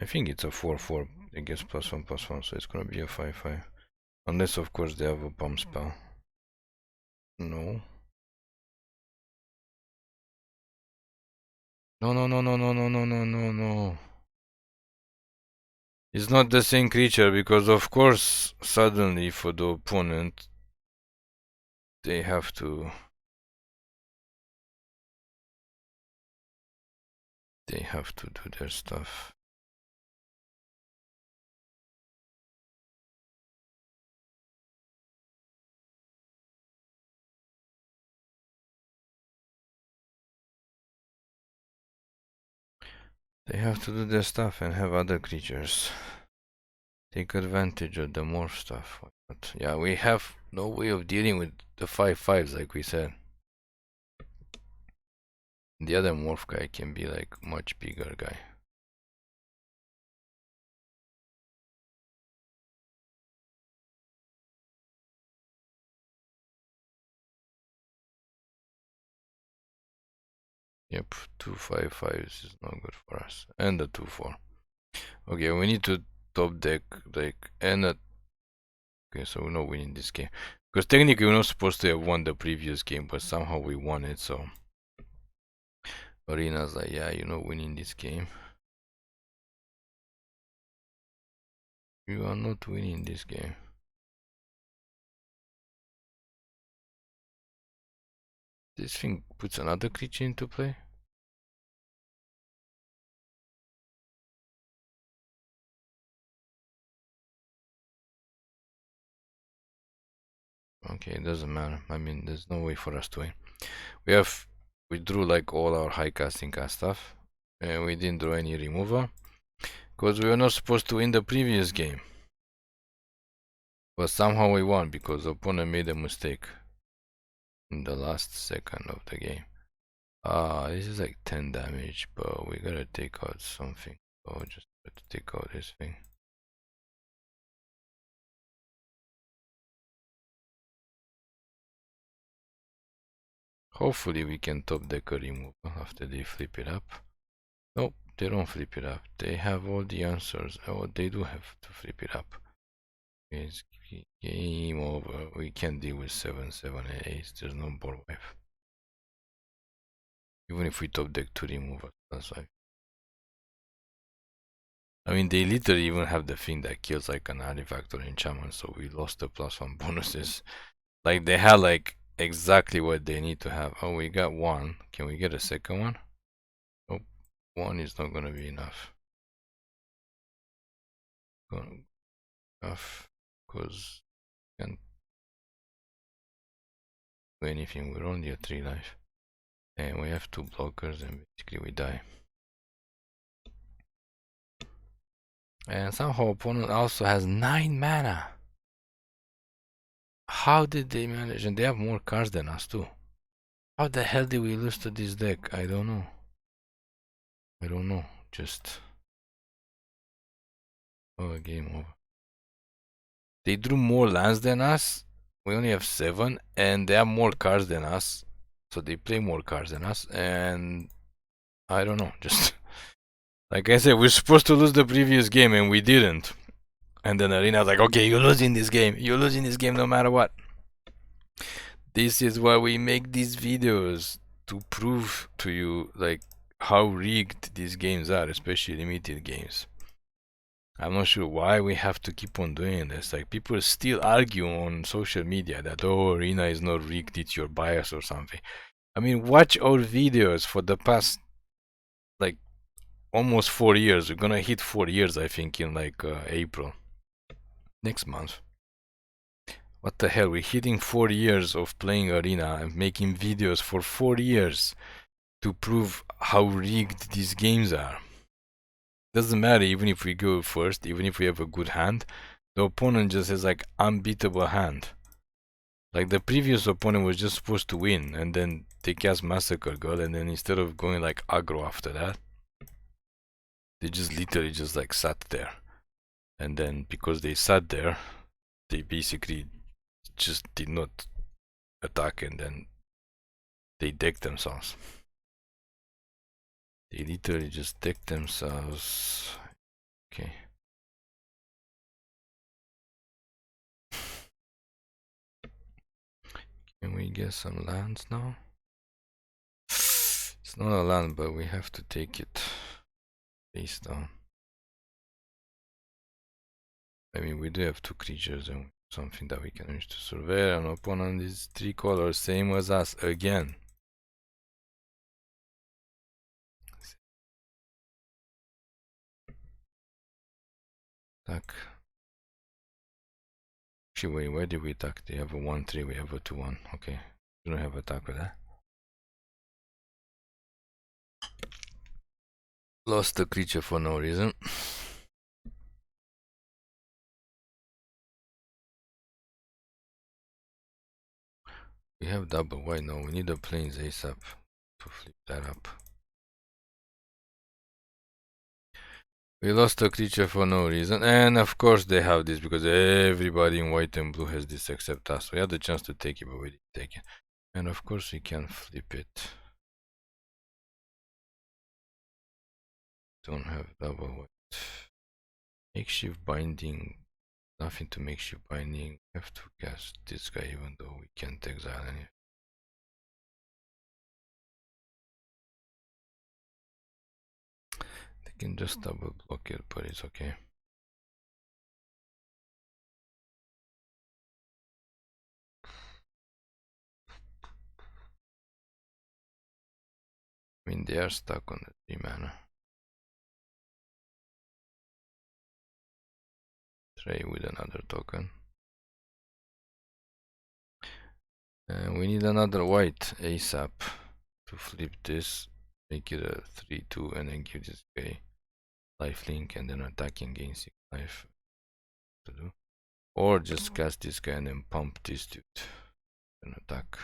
I think it's a 4-4. It gets +1/+1, so it's gonna be a 5-5. Unless, of course, they have a bomb spell. No. No, no, no, no, no, no, no, no, no, no. It's not the same creature, because of course, suddenly for the opponent, they have to... They have to do their stuff. They have to do their stuff and have other creatures take advantage of the morph stuff. But yeah, we have no way of dealing with the 5-5s like we said. The other morph guy can be like much bigger guy. Yep, 2 5-5s is not good for us. And the 2-4. Okay, we need to top deck like and a... Okay, so we're not winning this game. Because technically we're not supposed to have won the previous game, but somehow we won it, so Arena's like, yeah, you're not winning this game. You are not winning this game. This thing puts another creature into play? Okay, it doesn't matter. I mean, there's no way for us to win. We drew like all our high casting cast stuff, and we didn't draw any removal because we were not supposed to win the previous game. But somehow we won because the opponent made a mistake in the last second of the game. This is like 10 damage, but we gotta take out something. Oh, just to take out this thing. Hopefully we can top deck a removal after they flip it up. Nope, they don't flip it up. They have all the answers. Oh, they do have to flip it up. It's game over. We can't deal with 7, 7, and 8. There's no board wipe. Even if we top deck 2 removals, that's why. I mean, they literally even have the thing that kills like an artifact or enchantment, so we lost the +1 bonuses. Like, they had like exactly what they need to have. Oh, we got 1. Can we get a second one? Oh, 1 is not gonna be enough. Enough, because we can't do anything. We're only at 3 life. And we have 2 blockers, and basically we die. And somehow opponent also has 9 mana. How did they manage? And they have more cards than us too. How the hell did we lose to this deck? I don't know. I don't know. Just game over. They drew more lands than us. We only have 7, and they have more cards than us. So they play more cards than us, and I don't know. Just like I said, we're supposed to lose the previous game, and we didn't. And then Arena's like, okay, you're losing this game. You're losing this game no matter what. This is why we make these videos, to prove to you like how rigged these games are, especially limited games. I'm not sure why we have to keep on doing this. Like, people still argue on social media that, oh, Arena is not rigged, it's your bias or something. I mean, watch our videos for the past like almost 4 years. We're gonna hit 4 years, I think, in like April next month. What the hell, we're hitting 4 years of playing Arena and making videos for 4 years to prove how rigged these games are. Doesn't matter, even if we go first, even if we have a good hand, the opponent just has like unbeatable hand. Like, the previous opponent was just supposed to win, and then they cast Massacre Girl, and then instead of going like aggro after that, they just literally just like sat there. And then because they sat there, they basically just did not attack, and then they decked themselves. They literally just decked themselves. Okay. Can we get some lands now? It's not a land, but we have to take it face down. I mean, we do have 2 creatures and something that we can use to survey. An opponent is 3 colors, same as us again. Attack. Actually, wait, where did we attack? They have a 1-3, we have a 2-1. Okay, we don't have attack with that. Lost the creature for no reason. We have double. Why no? We need a plains ASAP to flip that up. We lost a creature for no reason, and of course they have this because everybody in white and blue has this except us. We had the chance to take it, but we didn't take it. And of course we can flip it. Don't have double white. Makeshift Binding. Nothing to Makeshift Binding. We have to cast this guy even though we can't exile any. They can just double block it, but it's okay. I mean, they are stuck on the 3 mana. Try with another token. And we need another white ASAP to flip this, make it a 3-2, and then give this guy lifelink and then attacking gain 6 life to do. Or just cast this guy and then pump this dude and attack.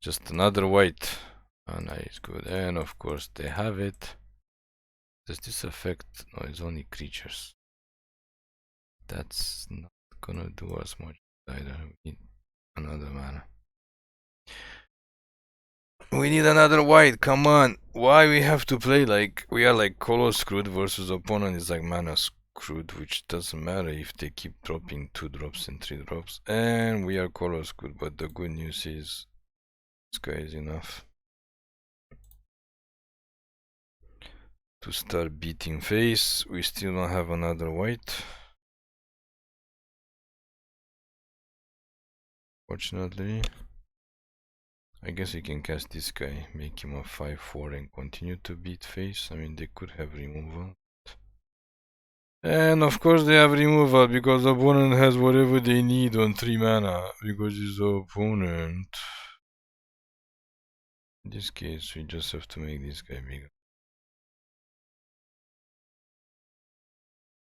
Just another white. Oh, nice, good. And of course they have it. Does this affect? No, it's only creatures. That's not gonna do us much either. We need another mana. We need another white, come on. Why we have to play like we are like color screwed versus opponent is like mana screwed, which doesn't matter if they keep dropping 2 drops and 3 drops. And we are color screwed, but the good news is this guy is enough to start beating face. We still don't have another white, fortunately. I guess we can cast this guy, make him a 5-4 and continue to beat face. I mean, they could have removal. And of course they have removal because the opponent has whatever they need on 3 mana. Because it's the opponent. In this case, we just have to make this guy bigger.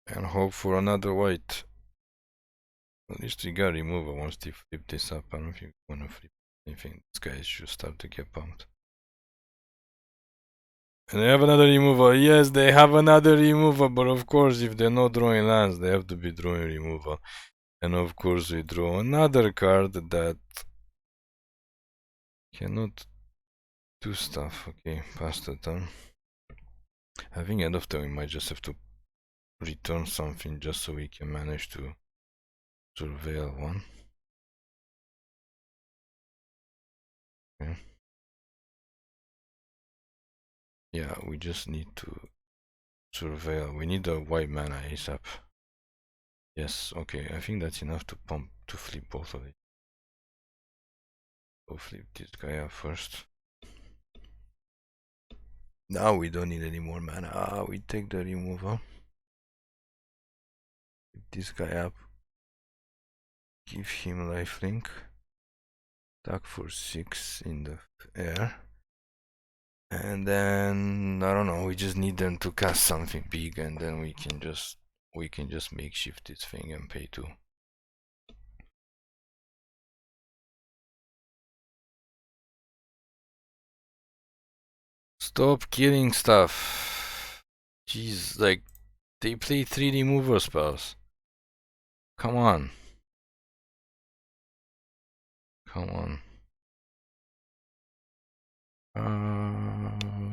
And hope for another white. At least we got removal once they flip this up. I don't think we wanna flip anything. These guys should start to get pumped. And they have another removal. Yes, they have another removal, but of course, if they're not drawing lands, they have to be drawing removal. And of course, we draw another card that cannot do stuff. Okay, pass the turn. I think end of turn we might just have to return something just so we can manage to surveil one. Okay. Yeah, we just need to surveil. We need a white mana ASAP. Yes, okay, I think that's enough to pump to flip both of it. Go flip this guy up first. Now we don't need any more mana. Ah, we take the removal. Flip this guy up. Give him lifelink. Attack for 6 in the air. And then I don't know, we just need them to cast something big and then we can just makeshift this thing and pay 2. Stop killing stuff. Jeez, like they play 3 remover spells. Come on. Come on.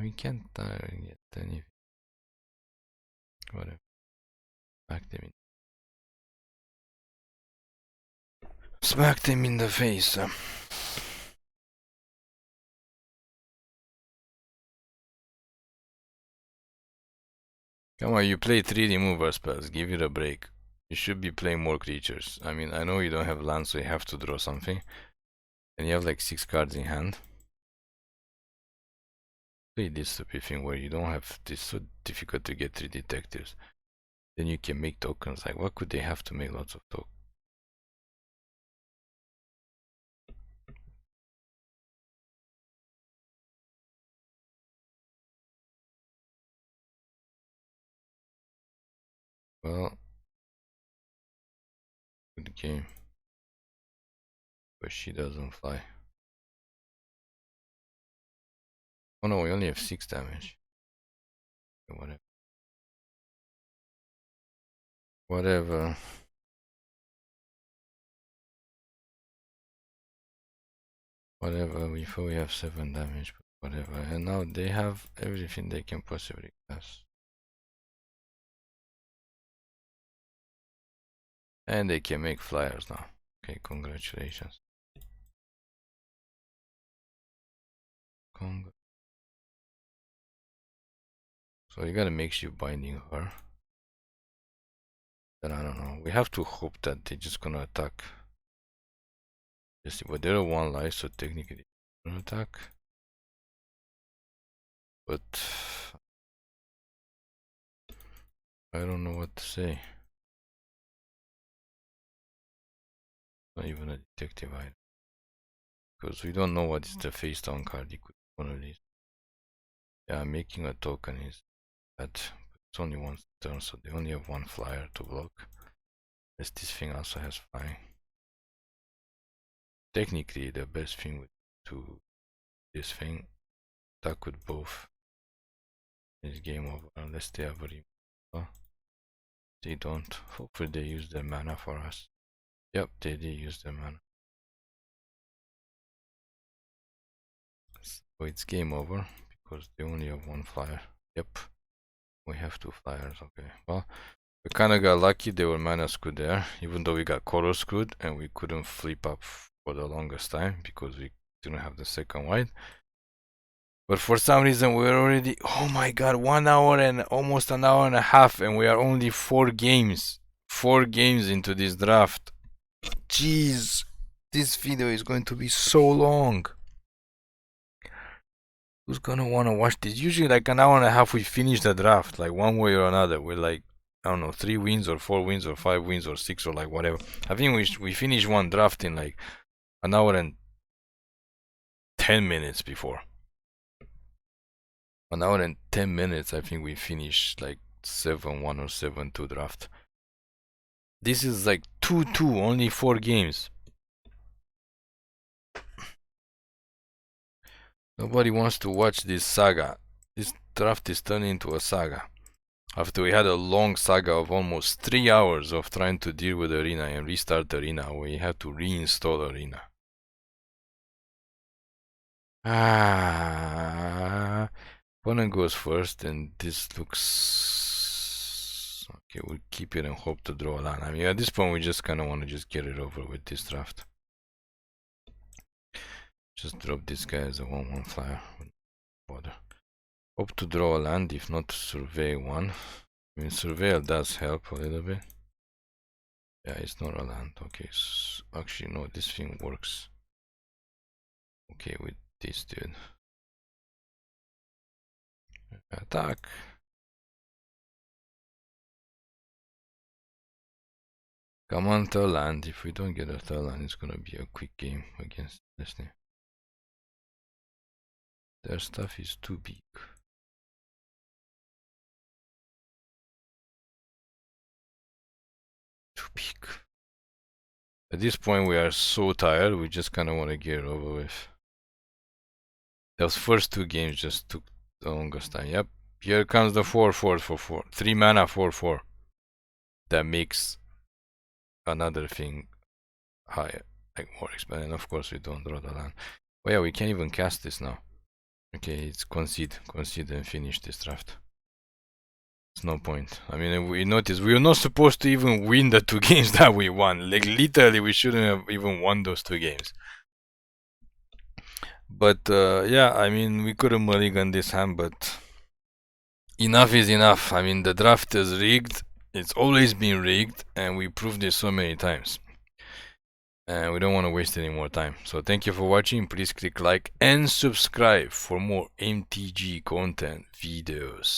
We can't get anything. Whatever. Smack them in. Smack them in the face. Come on, you play 3 remover spells. Give it a break. You should be playing more creatures. I mean, I know you don't have land, so you have to draw something. And you have like 6 cards in hand. Play this stupid thing where you don't have this, so difficult to get 3 detectives. Then you can make tokens. Like, what could they have to make lots of tokens? Well, good game. But she doesn't fly. Oh no, we only have 6 damage. Whatever. Whatever. Whatever. Before we have 7 damage, but whatever. And now they have everything they can possibly cast. And they can make flyers now. Okay, congratulations. So you gotta Makeshift Binding her. Then I don't know. We have to hope that they're just gonna attack. Yes, but they're 1 life, so technically they're gonna attack. But I don't know what to say. Not even a detective either. because we don't know what is the face down card. He could one of these. Yeah, making a token is bad. It's only one turn, so they only have one flyer to block. As this thing also has flying. Technically, the best thing would to this thing attack with both. It's game over unless they have a removal. They don't. Hopefully they use their mana for us. Yep, they did use their mana. So it's game over because they only have one flyer. Yep, we have two flyers. Okay, well, we kind of got lucky. They were mana screwed there, even though we got color screwed and we couldn't flip up for the longest time because we didn't have the second white. But for some reason we're already, oh my god, 1 hour and almost an hour and a half, and we are only 4 games into this draft. Jeez, this video is going to be so long. Who's gonna wanna watch this? Usually like an hour and a half we finish the draft, like one way or another. We're like, I don't know, 3 wins or 4 wins or 5 wins or 6 or like whatever. I think we finished one draft in like an hour and 10 minutes before. 1 hour and 10 minutes, I think we finished like 7-1 or 7-2 draft. This is like 2-2, only 4 games. Nobody wants to watch this saga. This draft is turning into a saga. After we had a long saga of almost 3 hours of trying to deal with Arena and restart Arena, we had to reinstall Arena. Opponent goes first, and this looks okay. We'll keep it and hope to draw a land. I mean, at this point, we just kind of want to just get it over with this draft. Just drop this guy as a 1/1 flyer. Bother. Hope to draw a land, if not survey one. I mean, surveil does help a little bit. Yeah, it's not a land. Okay, so actually, no, this thing works. Okay, with this dude. Attack. Come on, third land. If we don't get a third land, it's gonna be a quick game against Destiny. Their stuff is too big. Too big. At this point, we are so tired. We just kind of want to get it over with. Those first 2 games just took the longest time. Yep. Here comes the 4/4 for 4. 3 mana 4/4. That makes another thing higher, like more expensive. And of course, we don't draw the land. Oh yeah, we can't even cast this now. Okay, it's concede and finish this draft. It's no point. I mean, we notice we were not supposed to even win the 2 games that we won. Like literally, we shouldn't have even won those 2 games. But yeah, I mean, we could have mulliganed this hand, but enough is enough. I mean, the draft is rigged. It's always been rigged, and we proved this so many times. And we don't want to waste any more time. So thank you for watching. Please click like and subscribe for more MTG content videos.